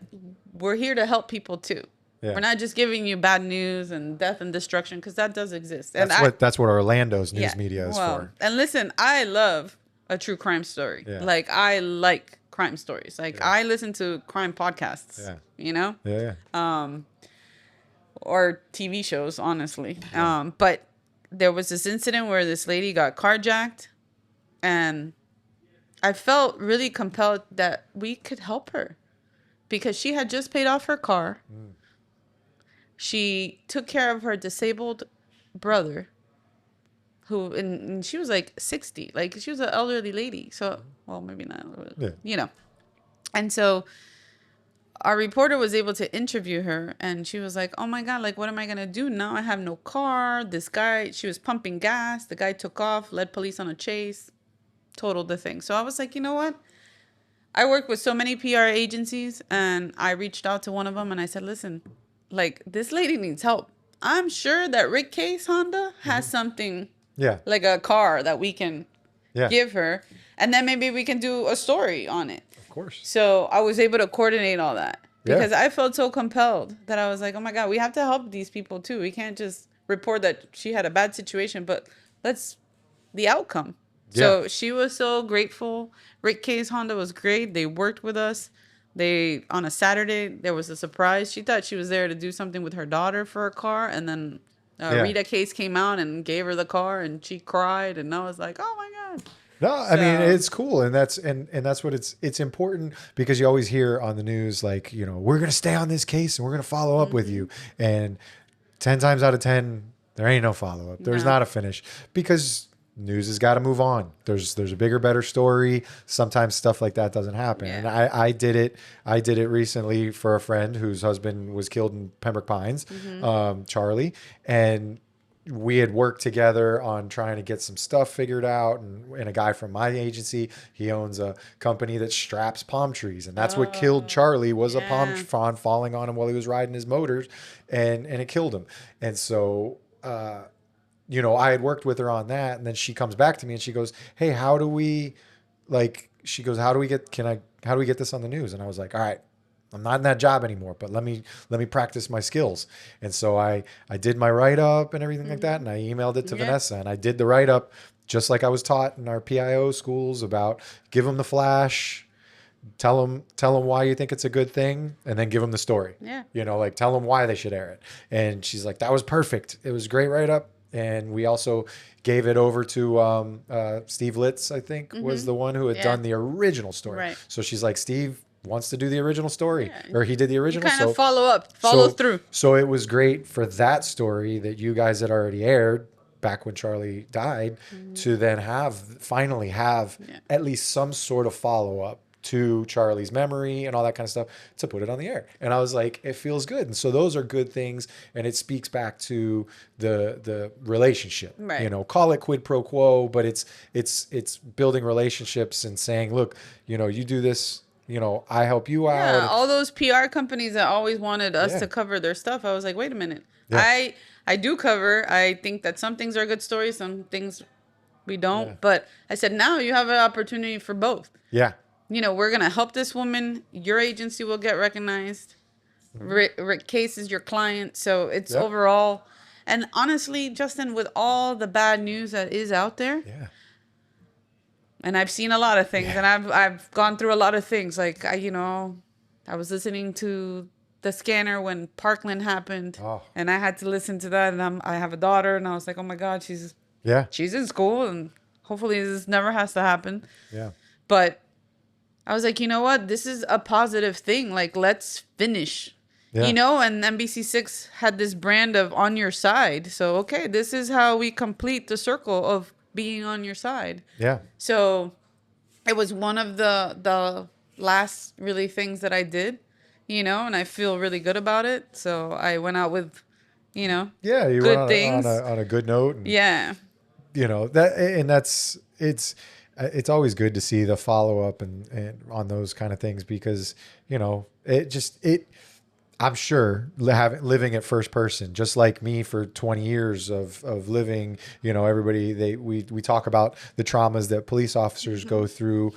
we're here to help people too. Yeah. We're not just giving you bad news and death and destruction because that does exist. And that's what Orlando's news media is for. And listen, I love a true crime story. Yeah. Like I like crime stories. Like I listen to crime podcasts. Yeah. You know? Yeah. Or TV shows, honestly. But there was this incident where this lady got carjacked, and I felt really compelled that we could help her because she had just paid off her car. She took care of her disabled brother. Who and she was like 60, like she was an elderly lady. So, well, maybe not, you know. And so our reporter was able to interview her, and she was like, "Oh my God, like what am I gonna do now? I have no car. This guy," she was pumping gas. The guy took off, led police on a chase, totaled the thing. So I was like, you know what? I work with so many PR agencies, and I reached out to one of them, and I said, listen, like this lady needs help. I'm sure that Rick Case Honda has something. Yeah. Like a car that we can give her. And then maybe we can do a story on it. Of course. So I was able to coordinate all that. Because I felt so compelled that I was like, oh my God, we have to help these people too. We can't just report that she had a bad situation, but let's the outcome. Yeah. So she was so grateful. Rick Case Honda was great. They worked with us. They on a Saturday, there was a surprise. She thought she was there to do something with her daughter for her car. And then Rita Case came out and gave her the car, and she cried, and I was like, "Oh my God!" No, I mean it's cool, and that's what it's important because you always hear on the news like, you know, we're gonna stay on this case and we're gonna follow up with you, and 10 times out of 10 there ain't no follow up. There's not a finish because news has got to move on. There's a bigger, better story. Sometimes stuff like that doesn't happen. Yeah. And I did it recently for a friend whose husband was killed in Pembroke Pines, Charlie. And we had worked together on trying to get some stuff figured out. And a guy from my agency, he owns a company that straps palm trees. And that's what killed Charlie was a palm frond falling on him while he was riding his motors. And it killed him. And so, you know, I had worked with her on that, and then she comes back to me and she goes, "Hey, how do we get this on the news?" And I was like, "All right, I'm not in that job anymore, but let me practice my skills." And so I did my write up and everything like that, and I emailed it to Vanessa, and I did the write up just like I was taught in our PIO schools about give them the flash. Tell them why you think it's a good thing, and then give them the story. Yeah. You know, like tell them why they should air it. And she's like, "That was perfect. It was a great write up." And we also gave it over to Steve Litz, I think, was the one who had done the original story. Right. So she's like, Steve wants to do the original story, or he did the original. You kind of follow through. So it was great for that story that you guys had already aired back when Charlie died, to then finally have at least some sort of follow up to Charlie's memory and all that kind of stuff to put it on the air. And I was like, it feels good. And so those are good things. And it speaks back to the relationship, right. You know, call it quid pro quo, but it's building relationships and saying, look, you know, you do this, you know, I help you out. Yeah, all those PR companies that always wanted us to cover their stuff. I was like, wait a minute. Yeah. I do cover. I think that some things are good stories, some things we don't. Yeah. But I said, now you have an opportunity for both. Yeah. You know, we're going to help this woman. Your agency will get recognized. Rick Case is your client. So it's overall, And honestly, Justin, with all the bad news that is out there, Yeah. and I've seen a lot of things, and I've gone through a lot of things. Like I was listening to the scanner when Parkland happened, and I had to listen to that. And I have a daughter, and I was like, oh my God, she's in school, and hopefully this never has to happen. Yeah. But I was like, you know what? This is a positive thing. Like, let's finish. Yeah. And NBC6 had this brand of on your side. So, okay, this is how we complete the circle of being on your side. Yeah. So it was one of the last really things that I did, and I feel really good about it. So I went out with, You good went things. on a good note. And, Yeah. It's always good to see the follow up and on those kind of things because, I'm sure living at first person, just like me for 20 years of living, we talk about the traumas that police officers go through,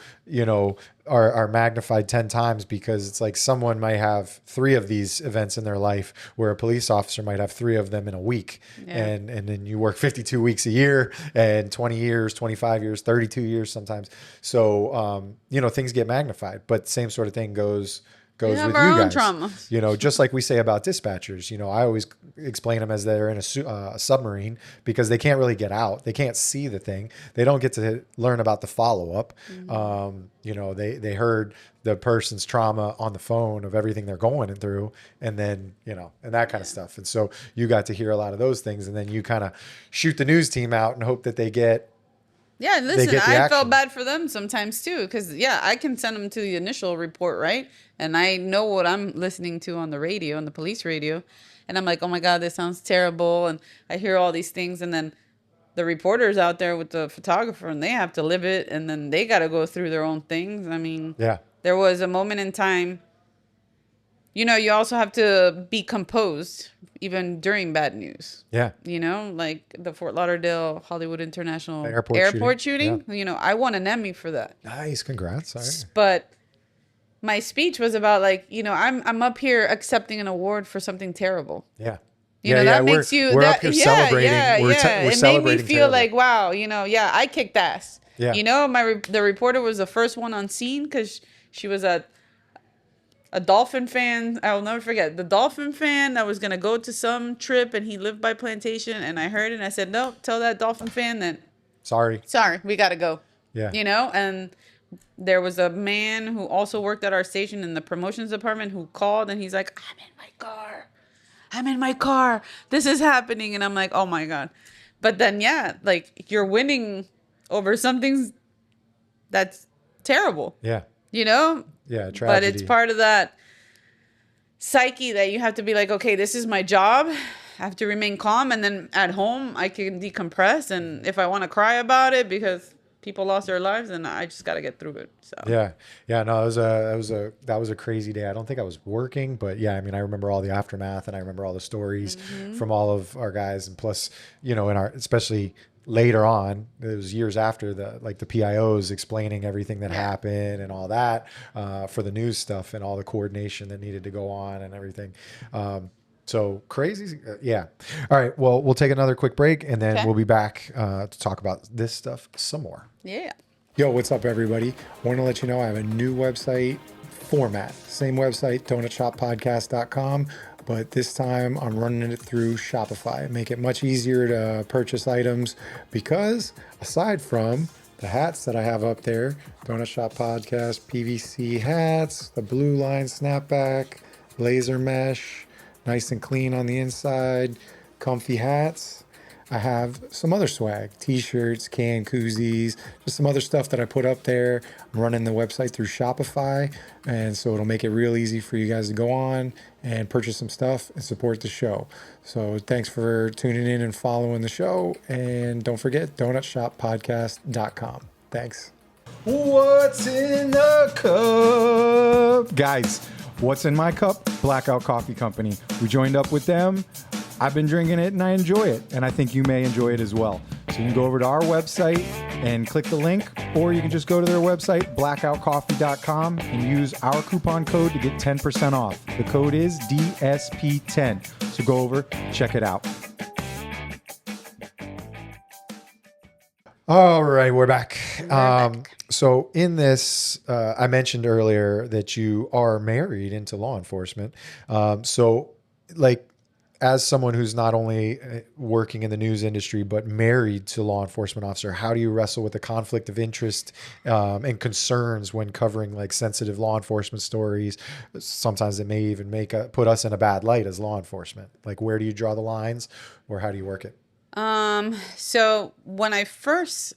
are magnified 10 times because it's like someone might have 3 of these events in their life where a police officer might have 3 of them in a week. Yeah. And then you work 52 weeks a year and 20 years, 25 years, 32 years sometimes. So, things get magnified, but same sort of thing goes with you guys, trauma. Just like we say about dispatchers, I always explain them as they're in a submarine because they can't really get out. They can't see the thing. They don't get to learn about the follow-up. They heard the person's trauma on the phone of everything they're going through and then, and that kind of stuff. And so you got to hear a lot of those things and then you kind of shoot the news team out and hope that they get listen, I felt bad for them sometimes too, because I can send them to the initial report, right? And I know what I'm listening to on the radio, on the police radio, and I'm like, oh my God, this sounds terrible, and I hear all these things, and then the reporters out there with the photographer, and they have to live it, and then they got to go through their own things. I mean, there was a moment in time. You also have to be composed even during bad news. Yeah. Like the Fort Lauderdale Hollywood International airport shooting. Yeah. I won an Emmy for that. Nice. Congrats. Sorry. But my speech was about I'm up here accepting an award for something terrible. Yeah. That makes we're up here celebrating. We're it celebrating made me feel terrible. like, wow, I kicked ass. Yeah. The reporter was the first one on scene because she was a Dolphin fan. I will never forget the Dolphin fan that was going to go to some trip and he lived by Plantation. And I heard it and I said, no, tell that Dolphin fan that. Sorry, we got to go. Yeah. And there was a man who also worked at our station in the promotions department who called and he's like, I'm in my car. This is happening. And I'm like, oh my God. But then, you're winning over something that's terrible. Yeah. Yeah, tragedy. But it's part of that psyche that you have to be like, okay, this is my job. I have to remain calm. And then at home, I can decompress. And if I want to cry about it because people lost their lives, then I just got to get through it. So yeah. No, that was a crazy day. I don't think I was working, but I remember all the aftermath and I remember all the stories from all of our guys. And plus, especially later on, it was years after the PIOs explaining everything that happened and all that for the news stuff and all the coordination that needed to go on and everything. So crazy. Yeah. All right. Well, we'll take another quick break and then we'll be back to talk about this stuff some more. Yeah. Yo, what's up, everybody? I want to let you know I have a new website format. Same website, donutshoppodcast.com. But this time I'm running it through Shopify. Make it much easier to purchase items because aside from the hats that I have up there, Donut Shop Podcast, PVC hats, the blue line snapback, laser mesh, nice and clean on the inside, comfy hats. I have some other swag, t-shirts, can koozies, just some other stuff that I put up there. I'm running the website through Shopify, and so it'll make it real easy for you guys to go on and purchase some stuff and support the show. So thanks for tuning in and following the show, and don't forget, donutshoppodcast.com. Thanks. What's in the cup? Guys, what's in my cup? Blackout Coffee Company. We joined up with them. I've been drinking it and I enjoy it, and I think you may enjoy it as well. So you can go over to our website and click the link, or you can just go to their website, blackoutcoffee.com, and use our coupon code to get 10% off. The code is DSP10. So go over, check it out. All right, we're back. back. So in this, I mentioned earlier that you are married into law enforcement. So like, as someone who's not only working in the news industry, but married to law enforcement officer, how do you wrestle with the conflict of interest and concerns when covering like sensitive law enforcement stories? Sometimes it may even put us in a bad light as law enforcement. Like, where do you draw the lines, or how do you work it? So when I first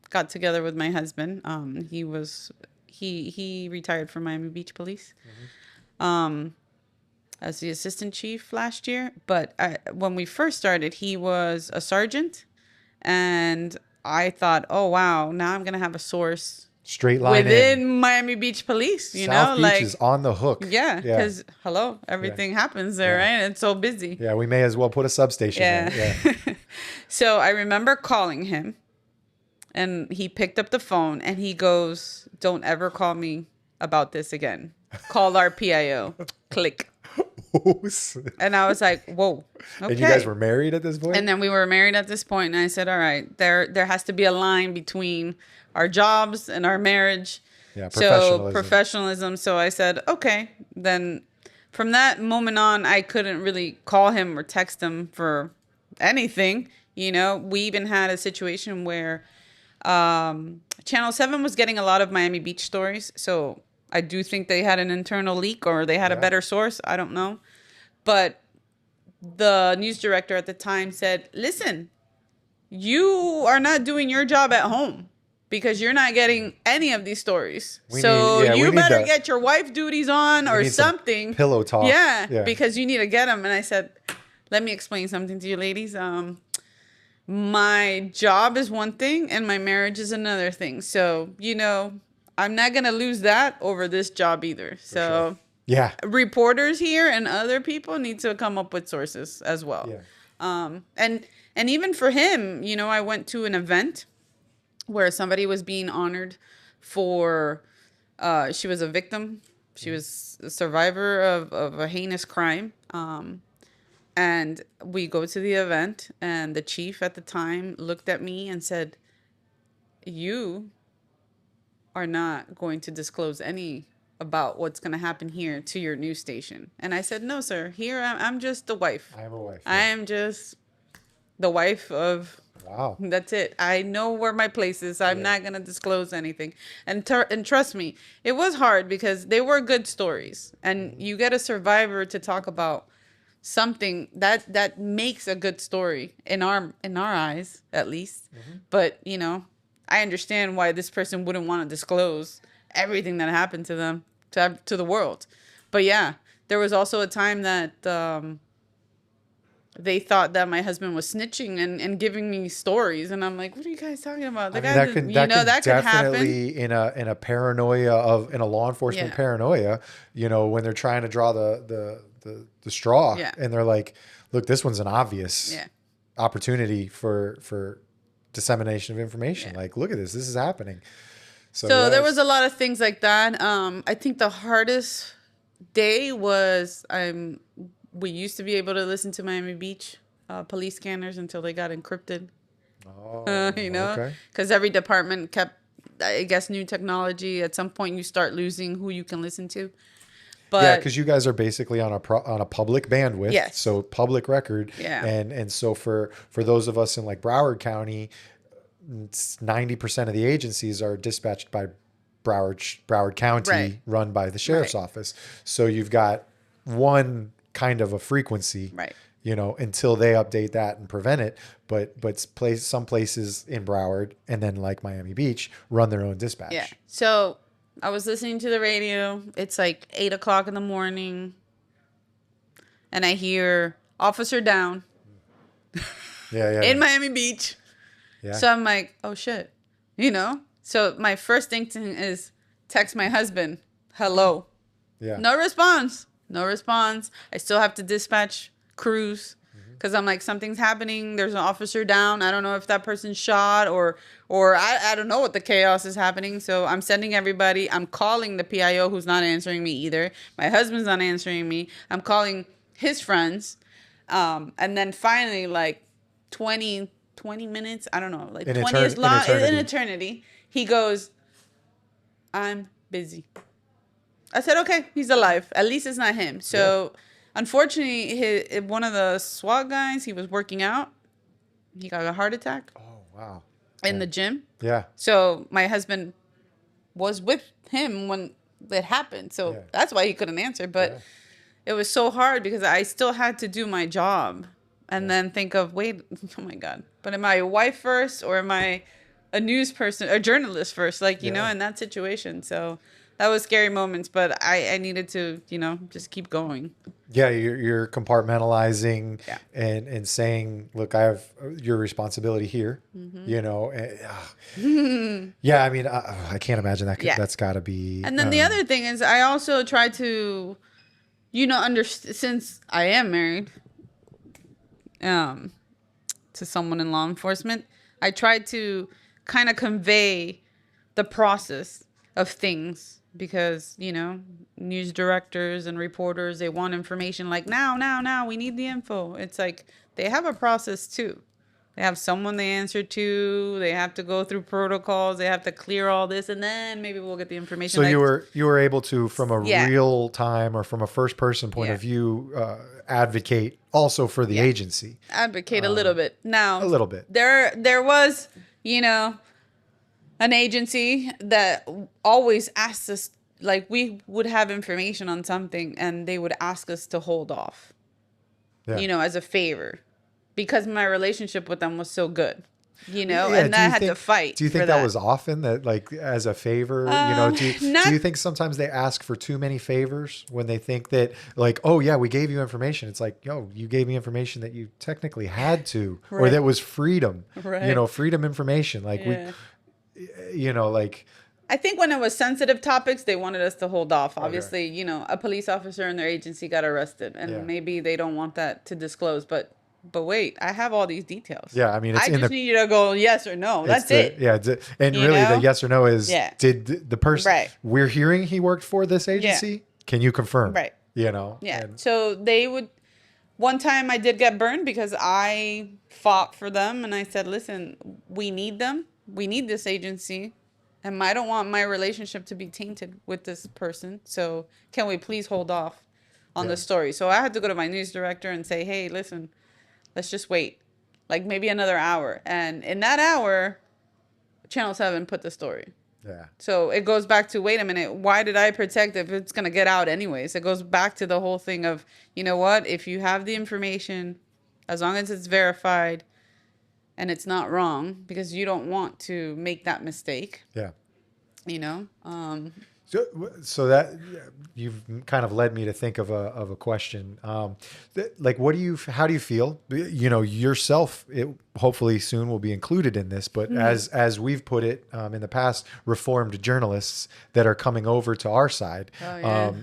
got together with my husband, he retired from Miami Beach Police. As the assistant chief last year. But when we first started, he was a sergeant. And I thought, oh, wow, now I'm going to have a source Straight line within Miami Beach Police, you South know? Beach is on the hook. Yeah, because, hello, everything happens there, right? It's so busy. Yeah, we may as well put a substation there. Yeah. So I remember calling him. And he picked up the phone and he goes, don't ever call me about this again. Call our PIO. Click. And I was like, whoa, okay. And you guys were married at this point? And then we were married at this point, and I said, all right, there has to be a line between our jobs and our marriage. Yeah, professionalism. So professionalism. So I said, okay. Then from that moment on, I couldn't really call him or text him for anything. You know, we even had a situation where Channel 7 was getting a lot of Miami Beach stories. So I do think they had an internal leak or they had a better source. I don't know. But the news director at the time said, listen, you are not doing your job at home because you're not getting any of these stories. You better get your wife duties on or something. Pillow talk. Yeah, because you need to get them. And I said, let me explain something to you ladies. My job is one thing and my marriage is another thing. So, you know, I'm not going to lose that over this job either. So, yeah, reporters here and other people need to come up with sources as well. Yeah. And even for him, you know, I went to an event where somebody was being honored for, she was a victim. She was a survivor of a heinous crime. And we go to the event and the chief at the time looked at me and said, you are not going to disclose any about what's going to happen here to your news station. And I said, no, sir. Here, I'm just the wife. I am a wife. I am just the wife of... Wow. That's it. I know where my place is. I'm not going to disclose anything. And trust me, it was hard because they were good stories. And you get a survivor to talk about something that makes a good story in our eyes, at least. But, you know, I understand why this person wouldn't want to disclose everything that happened to them, to the world. But yeah, there was also a time that they thought that my husband was snitching and giving me stories, and I'm like, "What are you guys talking about?" That could definitely happen in a paranoia in a law enforcement paranoia. You know, when they're trying to draw the straw, and they're like, "Look, this one's an obvious opportunity for dissemination of information. Like, look at this. This is happening." So there was a lot of things like that. I think the hardest day was we used to be able to listen to Miami Beach police scanners until they got encrypted. You know, because every department kept, I guess, new technology. At some point, you start losing who you can listen to. But because you guys are basically on a public bandwidth, so public record. And so for those of us in like Broward County, 90% of the agencies are dispatched by Broward County, run by the sheriff's office. So you've got one kind of a frequency, you know, until they update that and prevent it. But some places in Broward and then like Miami Beach run their own dispatch. Yeah. So I was listening to the radio. It's like 8 o'clock in the morning. And I hear officer down. In Miami Beach. Yeah. So I'm like, oh shit, you know? So my first instinct is text my husband, hello. Yeah. No response. I still have to dispatch crews because I'm like, something's happening. There's an officer down. I don't know if that person's shot or I don't know what the chaos is happening. So I'm sending everybody. I'm calling the PIO who's not answering me either. My husband's not answering me. I'm calling his friends. And then finally, like 20 20 minutes. I don't know. Like In 20 is long. In eternity. eternity. He goes, I'm busy. I said, okay, he's alive. At least it's not him. So, unfortunately, one of the SWAT guys, he was working out. He got a heart attack. Oh, wow. In the gym. Yeah. So, my husband was with him when it happened. So, that's why he couldn't answer. But it was so hard because I still had to do my job. And then think of, wait, oh my God. But am I a wife first or am I a news person, a journalist first? Like, you know, in that situation. So that was scary moments, but I needed to, you know, just keep going. Yeah, you're compartmentalizing and saying, look, I have your responsibility here, you know. Yeah, I mean, I can't imagine that. That's got to be. And then the other thing is I also try to, you know, since I am married to someone in law enforcement, I try to kind of convey the process of things. Because, you know, news directors and reporters, they want information like now, we need the info. It's like they have a process too. They have someone they answer to. They have to go through protocols. They have to clear all this, and then maybe we'll get the information. So you were able to, from a real time or from a first person point of view, advocate also for the agency. Advocate a little bit. Now, a little bit. There was, you know, an agency that always asked us, like we would have information on something and they would ask us to hold off, you know, as a favor because my relationship with them was so good, you know, and I had to fight. Do you think that was often that, like, as a favor, you know, do you think sometimes they ask for too many favors when they think that, like, oh yeah, we gave you information. It's like, yo, you gave me information that you technically had to, or that was freedom, you know, freedom information. Like you know, like, I think when it was sensitive topics, they wanted us to hold off. Obviously, you know, a police officer in their agency got arrested and maybe they don't want that to disclose, but wait, I have all these details. Yeah. I mean, it's I just need you to go yes or no. That's it. Yeah. And really the yes or no is, did the person we're hearing he worked for this agency? Can you confirm? Right. You know? Yeah. So they would, one time I did get burned because I fought for them and I said, listen, we need them. We need this agency, and I don't want my relationship to be tainted with this person. So can we please hold off on the story? So I had to go to my news director and say, hey, listen, let's just wait, like maybe another hour. And in that hour, Channel 7 put the story. Yeah. So it goes back to, wait a minute, why did I protect if it's going to get out anyways? It goes back to the whole thing of, you know what, if you have the information, as long as it's verified, and it's not wrong, because you don't want to make that mistake. Yeah. You know? So that you've kind of led me to think of a question. Like, how do you feel? You know, yourself, it hopefully soon will be included in this, but as we've put it in the past, reformed journalists that are coming over to our side,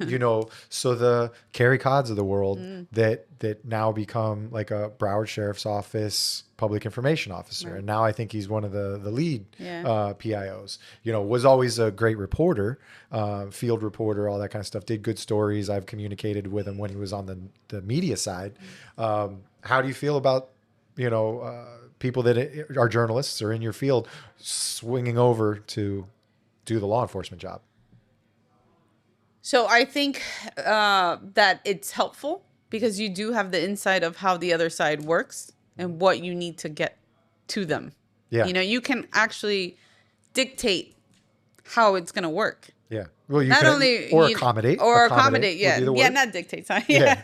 you know, so the Kerry Codds of the world that now become like a Broward Sheriff's Office public information officer. And now I think he's one of the lead PIOs, you know, was always a great reporter, field reporter, all that kind of stuff, did good stories. I've communicated with him when he was on the media side. How do you feel about, you know, people that are journalists or in your field swinging over to do the law enforcement job? So I think that it's helpful because you do have the insight of how the other side works and what you need to get to them. Yeah. You know, you can actually dictate how it's going to work. Yeah. Well, you not can only or accommodate. Or accommodate, yeah. Yeah, not dictate. Yeah.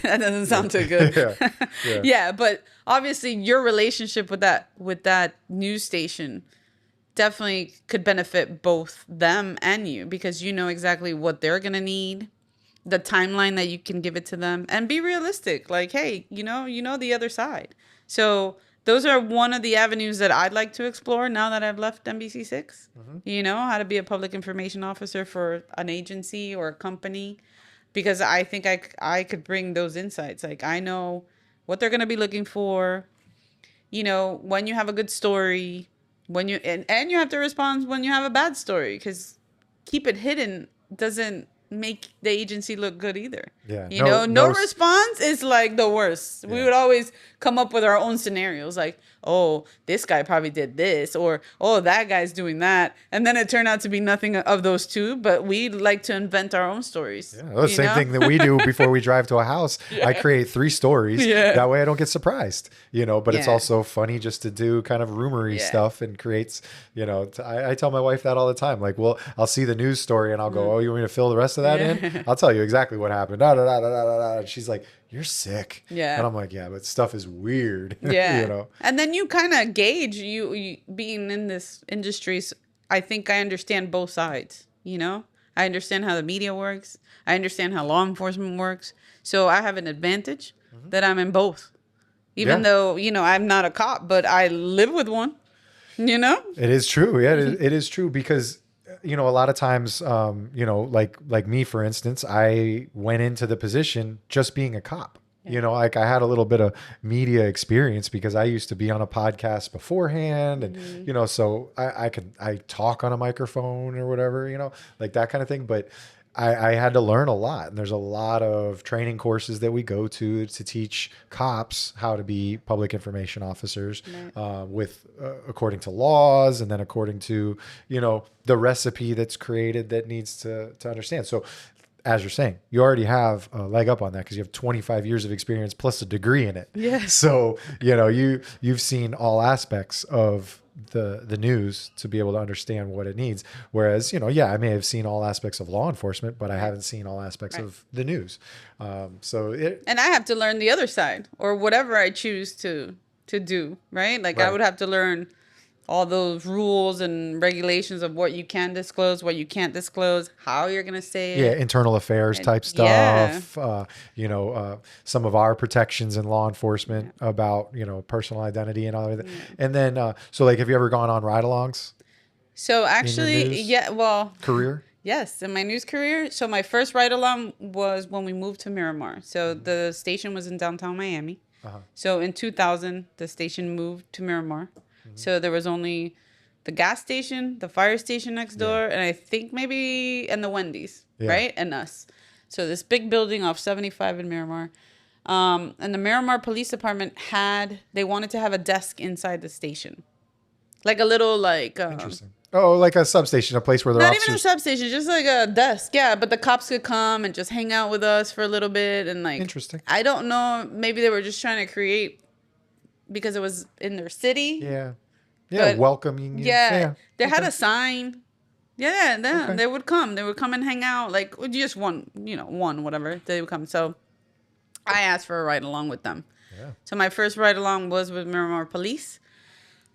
That doesn't sound too good. Yeah, but obviously your relationship with that news station definitely could benefit both them and you because you know exactly what they're going to need, the timeline that you can give it to them, and be realistic. Like, hey, you know the other side. So those are one of the avenues that I'd like to explore now that I've left NBC6. You know, how to be a public information officer for an agency or a company, because I think I could bring those insights. Like, I know what they're going to be looking for, you know, when you have a good story, when you and you have to respond when you have a bad story, because keep it hidden doesn't make the agency look good either. Yeah. You know, no no response is like the worst. We would always come up with our own scenarios like, oh, this guy probably did this, or oh, that guy's doing that. And then it turned out to be nothing of those two, but we like to invent our own stories. Yeah, the same thing that we do before we drive to a house. I create 3 stories. Yeah. That way I don't get surprised, you know, but it's Yeah. also funny just to do kind of rumory stuff and creates, you know, I tell my wife that all the time. Like, well, I'll see the news story and I'll go, oh, you want me to fill the rest of that in? I'll tell you exactly what happened. Da, da, da, da, da, da, da. And she's like, you're sick. Yeah. And I'm like, yeah, but stuff is weird. Yeah. You know? And then you kind of gauge you being in this industry. I think I understand both sides, you know? I understand how the media works. I understand how law enforcement works. So I have an advantage that I'm in both. Even though, you know, I'm not a cop, but I live with one, you know? It is true. Yeah, it is true because, you know, a lot of times, you know, like me, for instance, I went into the position just being a cop. You know, like I had a little bit of media experience because I used to be on a podcast beforehand and, you know, so I talk on a microphone or whatever, you know, like that kind of thing. But I had to learn a lot. And there's a lot of training courses that we go to teach cops how to be public information officers with according to laws and then according to, you know, the recipe that's created that needs to understand. So as you're saying, you already have a leg up on that because you have 25 years of experience plus a degree in it. Yeah. So, you know, you've seen all aspects of the news to be able to understand what it needs. Whereas, you know, yeah, I may have seen all aspects of law enforcement, but I haven't seen all aspects of the news. And I have to learn the other side or whatever I choose to do, right? Like I would have to learn all those rules and regulations of what you can disclose, what you can't disclose, how you're going to say it. Yeah, internal affairs type stuff. You know, some of our protections in law enforcement about, you know, personal identity and all of that. And then, so like, have you ever gone on ride-alongs? So actually, news career? Yes, in my news career. So my first ride-along was when we moved to Miramar. So the station was in downtown Miami. So in 2000, the station moved to Miramar. So there was only the gas station, the fire station next door, and I think and the Wendy's, right? And us. So this big building off 75 in Miramar. And the Miramar Police Department they wanted to have a desk inside the station. Like a little Interesting. Oh, like a substation, a place where the not officers... even a substation, just like a desk. Yeah, but the cops could come and just hang out with us for a little bit. And like, interesting. I don't know. Maybe they were just trying to create because it was in their city. Yeah. But, welcoming you. Yeah. They had a sign. Yeah. They would come. They would come and hang out. Like just one, whatever. They would come. So I asked for a ride along with them. Yeah. So my first ride along was with Miramar Police.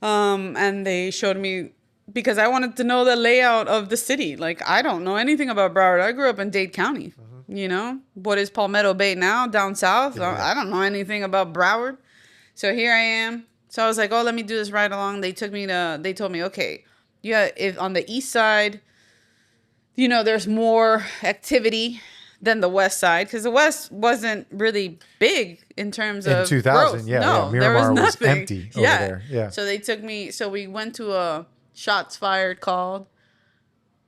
And they showed me because I wanted to know the layout of the city. Like, I don't know anything about Broward. I grew up in Dade County. You know, what is Palmetto Bay now down south? Yeah. I don't know anything about Broward. So here I am. So I was like, oh, let me do this ride along. They told me, okay, if on the east side, you know, there's more activity than the west side because the west wasn't really big in terms of 2000. growth. No, Miramar was empty over there. Yeah. So they took me. So we went to a shots fired called,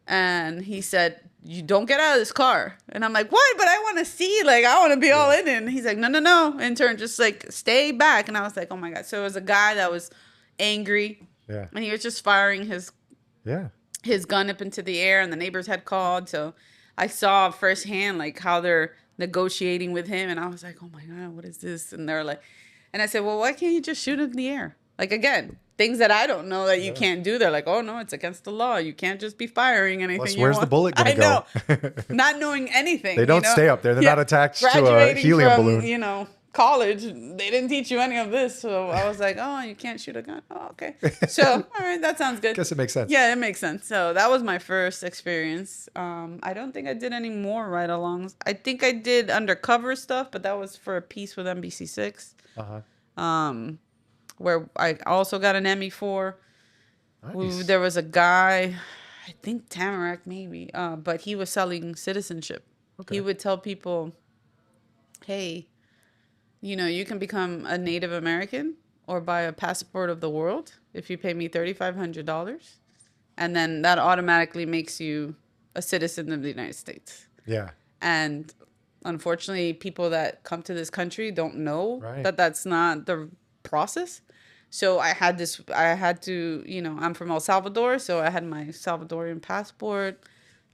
and he said, "You don't get out of this car." And I'm like, "What? But I want to see. Like, I want to be all in it." And he's like, "No, intern, just like stay back." And I was like, "Oh my god!" So it was a guy that was angry. Yeah. And he was just firing his gun up into the air, and the neighbors had called. So I saw firsthand like how they're negotiating with him, and I was like, "Oh my god, what is this?" And they're like, and I said, "Well, why can't you just shoot it in the air?" Like again, things that I don't know that you can't do. They're like, "Oh no, it's against the law. You can't just be firing anything." Plus, where's the bullet gonna go? Not knowing anything. They don't stay up there. They're not attached to a helium balloon. You know, college, they didn't teach you any of this. So I was like, "Oh, you can't shoot a gun." Oh, okay. So all right, that sounds good. Guess it makes sense. Yeah, it makes sense. So that was my first experience. I don't think I did any more ride-alongs. I think I did undercover stuff, but that was for a piece with NBC6. Where I also got an Emmy for. Nice. There was a guy, I think Tamarack maybe, but he was selling citizenship. Okay. He would tell people, hey, you know, you can become a Native American or buy a passport of the world if you pay me $3,500. And then that automatically makes you a citizen of the United States. Yeah. And unfortunately, people that come to this country don't know Right. that that's not the process. So I had to, I'm from El Salvador, so I had my Salvadorian passport.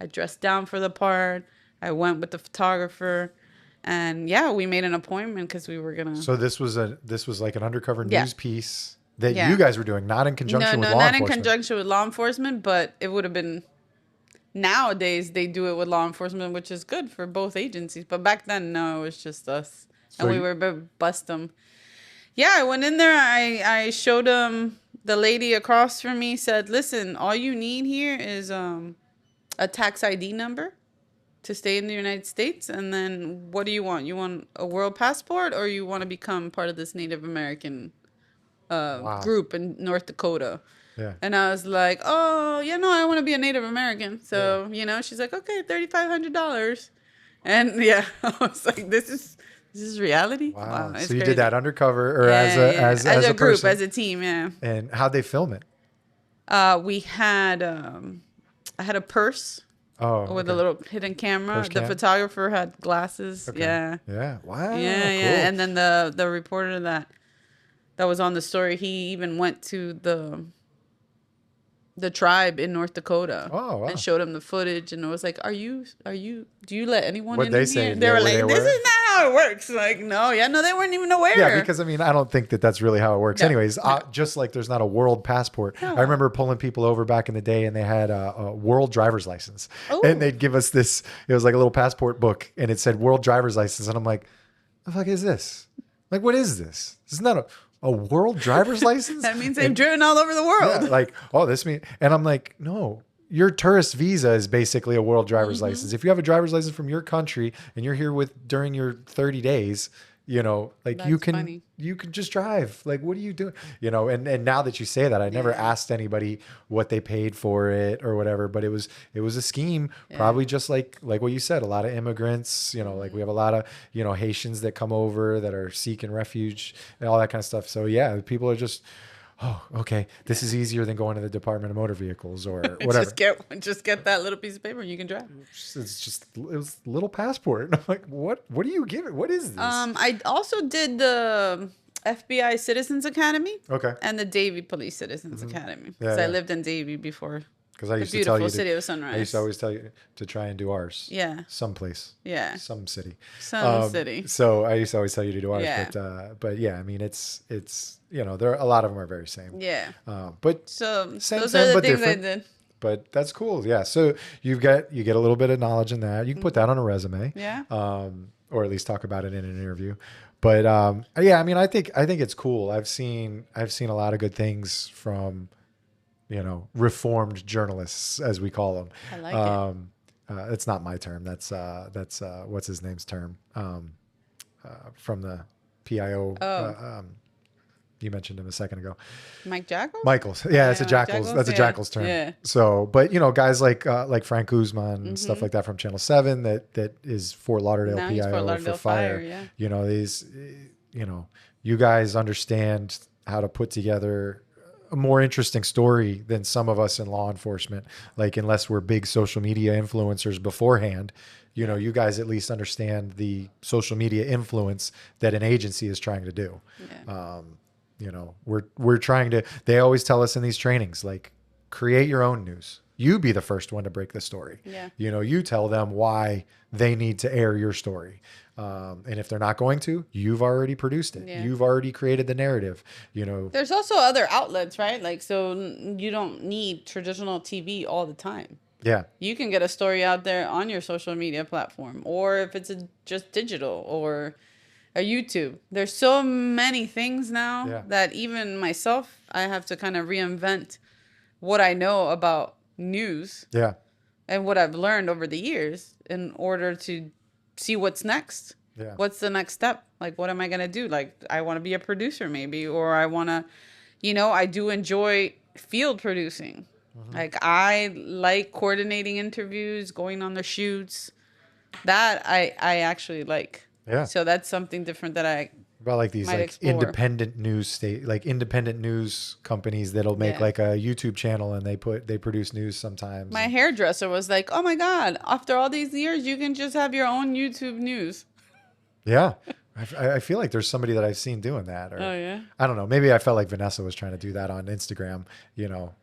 I dressed down for the part. I went with the photographer, and yeah, we made an appointment because we were gonna. So this was like an undercover Yeah. news piece that Yeah. you guys were doing, not in conjunction with law not in enforcement. conjunction with law enforcement, but it would have been. Nowadays, they do it with law enforcement, which is good for both agencies. But back then, no, it was just us, So and we you- were bust them. Yeah, I went in there. I showed him. The lady across from me said, "Listen, all you need here is a tax ID number to stay in the United States, and then what do you want? You want a world passport, or you want to become part of this Native American Wow. group in North Dakota?" Yeah. And I was like, "Oh, I want to be a Native American." So she's like, "Okay, $3,500," and yeah, I was like, "This is reality." Wow. It's So you crazy. did that undercover or Yeah, yeah. as a group, person. as a team, yeah. And how'd they film it? We had I had a purse Oh, with okay. a little hidden camera. Purse The cam? photographer had glasses. Okay. Yeah. Yeah. Wow. Yeah, Cool. yeah. And then the reporter that was on the story, he even went to the tribe in North Dakota. Oh, wow. And showed him the footage, and it was like, do you let anyone What'd in they here? say? They were Were like, they this aware? is not how it works. Like, no, they weren't even aware. Yeah, because I don't think that that's really how it works. No, Anyways, just like there's not a world passport. No. I remember pulling people over back in the day, and they had a world driver's license, Oh. and they'd give us this. It was like a little passport book, and it said world driver's license, and I'm like, the fuck is this? Like, what is this? This is not a world driver's license. That means they've driven all over the world. Yeah, like, oh, this mean, and I'm like, no. Your tourist visa is basically a world driver's Mm-hmm. license. If you have a driver's license from your country and you're here during your 30 days, like you That's can funny. you can just drive. Like, what are you doing? And now that you say that, I never asked anybody what they paid for it or whatever, but it was a scheme, probably just like what you said, a lot of immigrants, like we have a lot of, Haitians that come over that are seeking refuge and all that kind of stuff. So yeah, people are just, oh, okay, this is easier than going to the Department of Motor Vehicles or whatever. just get that little piece of paper and you can drive. It was a little passport. And I'm like, what do you give it? What is this? I also did the FBI Citizens Academy. Okay. And the Davie Police Citizens Academy. Yeah, Because yeah. I lived in Davie before. Because I The used to tell beautiful you city of Sunrise. I used to always tell you to try and do ours. Yeah. Someplace. Yeah. Some city. Some city. So I used to always tell you to do ours. Yeah. But yeah, I mean, it's there a lot of them are very same. Yeah. But So Same, those same, are the but things different. I did. But that's cool. Yeah. So you get a little bit of knowledge in that. You can put that on a resume. Yeah. Or at least talk about it in an interview. But yeah, I mean, I think it's cool. I've seen a lot of good things from, reformed journalists, as we call them. I like it. It's not my term. That's what's his name's term. From the PIO. Oh. You mentioned him a second ago. Mike Jackals? Michaels. Yeah, it's a Mike Jackals. Jackals? That's a Yeah. Jackals term. Yeah. So, but guys like Frank Guzman and stuff like that from Channel 7 that is Fort Lauderdale Now he's PIO Fort Lauderdale for fire. yeah. These, you guys understand how to put together a more interesting story than some of us in law enforcement. Like, unless we're big social media influencers beforehand, you guys at least understand the social media influence that an agency is trying to do. Yeah. We're trying to, they always tell us in these trainings, like, create your own news. You be the first one to break the story. Yeah. You tell them why they need to air your story. And if they're not going to, you've already produced it. Yeah. You've already created the narrative, There's also other outlets, right? Like, so you don't need traditional TV all the time. Yeah. You can get a story out there on your social media platform, or if it's just digital or a YouTube. There's so many things now that even myself, I have to kind of reinvent what I know about news Yeah. and what I've learned over the years in order to see what's next. Yeah. What's the next step? Like, what am I going to do? Like, I want to be a producer maybe, or I want to, I do enjoy field producing. Like, I like coordinating interviews, going on the shoots. That I actually like. Yeah. So that's something different that I About like these might like explore. independent independent news companies that'll make Yeah. like a YouTube channel and they produce news sometimes. My hairdresser was like, "Oh my God, after all these years, you can just have your own YouTube news." Yeah. I feel like there's somebody that I've seen doing that, or Oh yeah. I don't know. Maybe I felt like Vanessa was trying to do that on Instagram,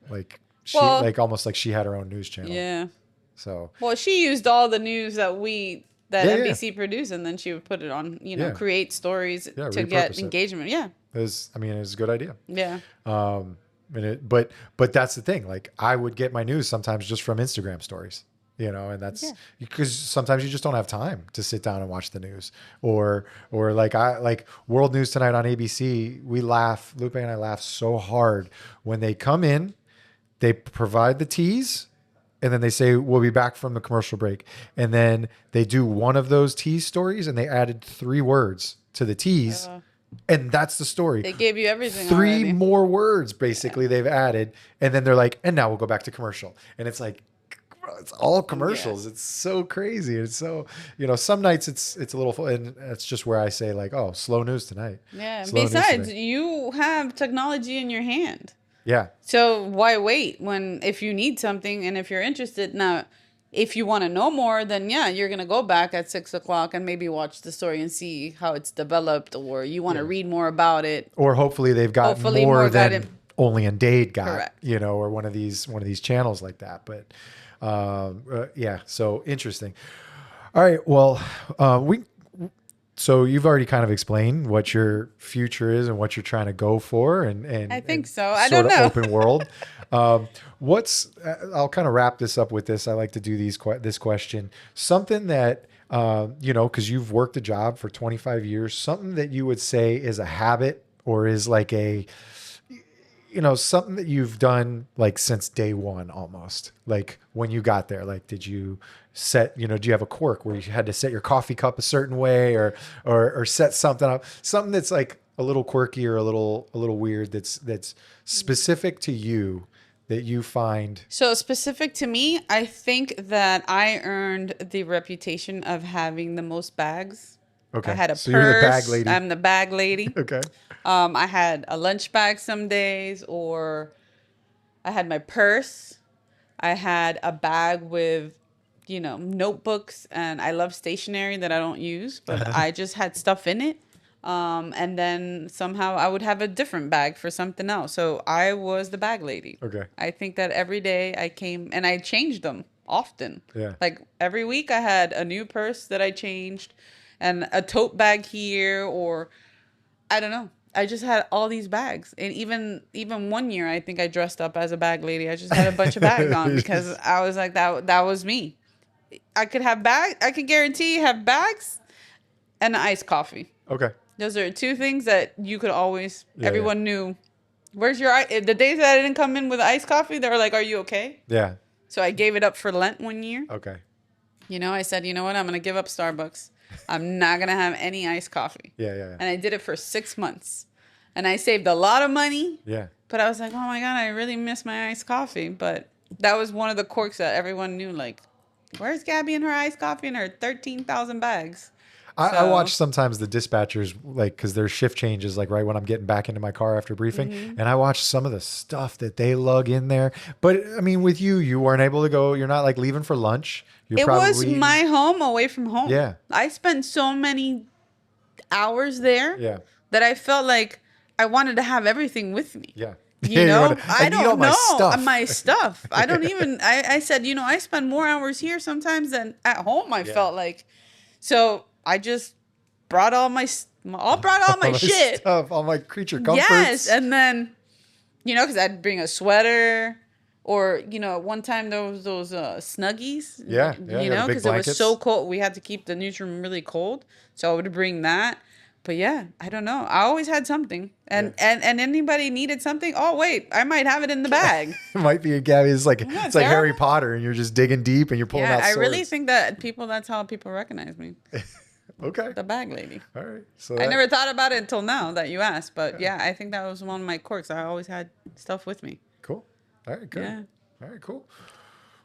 like she Well, like almost like she had her own news channel. yeah. So Well, she used all the news that Yeah, yeah. NBC produced, and then she would put it on, Yeah. create stories Yeah, to get repurpose it. engagement. Yeah. it was a good idea. Yeah. But that's the thing. Like I would get my news sometimes just from Instagram stories, and that's Yeah. because sometimes you just don't have time to sit down and watch the news, or like World News Tonight on ABC. Lupe and I laugh so hard when they come in, they provide the tease, and then they say we'll be back from the commercial break, and then they do one of those tease stories and they added 3 words to the tease. And that's the story. They gave you everything 3 already. more words basically they've added, and then they're like, and now we'll go back to commercial. And it's like, it's all commercials. It's so crazy. It's so, some nights it's a little fun, and that's just where I say like, oh, slow news tonight. Yeah. Slow news Besides, today. you have technology in your hand. Yeah. So why wait if you need something and if you're interested? Now, if you want to know more, then yeah, you're going to go back at 6:00 and maybe watch the story and see how it's developed, or you want to read more about it. Or hopefully they've got Hopefully more more got than it. Only in Dade got, Correct. or one of these channels like that. But yeah, so interesting. All right, well, so you've already kind of explained what your future is and what you're trying to go for, and I think and so. I sort don't of know. open world. I'll kind of wrap this up with this. I like to do this question. Something that because you've worked a job for 25 years, something that you would say is a habit, or is like a something that you've done like since day one, almost like when you got there. Like, did you set, do you have a quirk where you had to set your coffee cup a certain way, or set something up, something that's like a little quirky or a little weird, that's specific to you, that you find? So specific to me, I think that I earned the reputation of having the most bags. Okay. I had a So purse. you're the bag lady. I'm the bag lady. Okay. I had a lunch bag some days, or I had my purse. I had a bag with, notebooks, and I love stationery that I don't use, but I just had stuff in it. And then somehow I would have a different bag for something else. So I was the bag lady. Okay. I think that every day I came and I changed them often. Yeah. Like every week I had a new purse that I changed, and a tote bag here, or I don't know. I just had all these bags. And even one year I think I dressed up as a bag lady. I just had a bunch of bags on because I was like, that was me. I could guarantee have bags and iced coffee. Okay. Those are 2 things that you could always, Yeah, everyone knew. Where's your, the days that I didn't come in with iced coffee, they were like, are you okay? Yeah. So I gave it up for Lent one year. Okay. I said, you know what? I'm going to give up Starbucks. I'm not going to have any iced coffee. Yeah. And I did it for 6 months. And I saved a lot of money. Yeah. But I was like, oh my God, I really miss my iced coffee. But that was one of the quirks that everyone knew. Like, where's Gabby and her iced coffee and her 13,000 bags? I watch sometimes the dispatchers, like, because their shift changes, like right when I'm getting back into my car after briefing, and I watch some of the stuff that they lug in there. But I mean, with you weren't able to go. You're not like leaving for lunch. You're It was my home away from home. Yeah. I spent so many hours there Yeah. that I felt like I wanted to have everything with me. Yeah. I need all don't know my stuff. I don't even, I said, I spend more hours here sometimes than at home. I felt like, so I just brought all my shit. Stuff, all my creature comforts. Yes. And then, because I'd bring a sweater, or, one time there was those Snuggies. Yeah. Because it was so cold. We had to keep the newsroom really cold. So I would bring that. But yeah, I don't know. I always had something. And anybody needed something. Oh, wait, I might have it in the bag. It might be a Gabby. It's like Isn't that it's like Harry terrible? Potter, and you're just digging deep and you're pulling out I swords. really think that that's how people recognize me. Okay. The bag lady. All right. So I never thought about it until now that you asked. But yeah, I think that was one of my quirks. I always had stuff with me. Cool. All right. Good. Yeah. All right. Cool.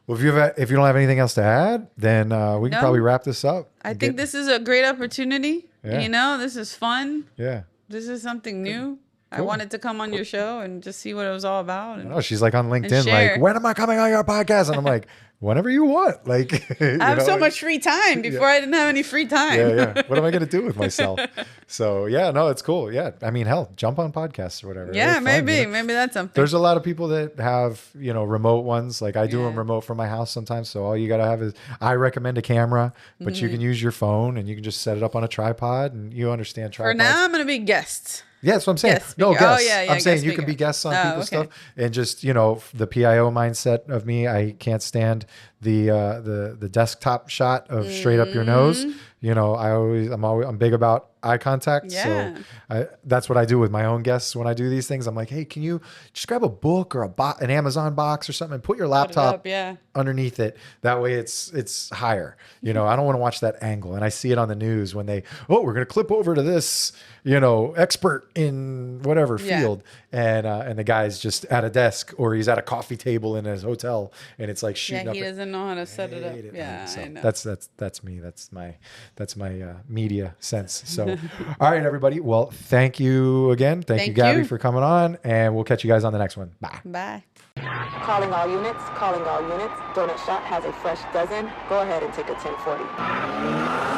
Well, if you don't have anything else to add, then we can No. probably wrap this up. I think this is a great opportunity. Yeah. You know, this is fun. Yeah. This is something new. I wanted to come on your show and just see what it was all about. And Oh, she's like on LinkedIn, share. like, when am I coming on your podcast? And I'm like, whenever you want. Like, I have so much free time. Before I didn't have any free time. Yeah. What am I going to do with myself? So yeah, no, it's cool. Yeah. I mean, hell, jump on podcasts or whatever. Yeah, They're fun, maybe. you know? Maybe that's something. There's a lot of people that have, remote ones. Like I do them remote from my house sometimes. So all you got to have is, I recommend a camera, but you can use your phone and you can just set it up on a tripod and you understand tripods. For now, I'm going to be guests. Yeah, that's what I'm saying. Guest No, speaker. guests. Oh, yeah, I'm saying guest you can be speaker. guests on Oh, people's okay. stuff, and just the PIO mindset of me. I can't stand the desktop shot of straight up your nose. I'm big about eye contact. Yeah. So that's what I do with my own guests when I do these things. I'm like, hey, can you just grab a book or an Amazon box or something and put your laptop underneath it? That way it's higher. I don't want to watch that angle. And I see it on the news when we're going to clip over to this, expert in whatever field. And the guy's just at a desk or he's at a coffee table in his hotel and it's like shooting up. He doesn't know how to set it up. Yeah, So I know. that's me. That's my media sense. So, all right, everybody. Well, thank you again. Thank you, Gabby, for coming on, and we'll catch you guys on the next one. Bye. Bye. Calling all units. Calling all units. Donut Shop has a fresh dozen. Go ahead and take a 1040.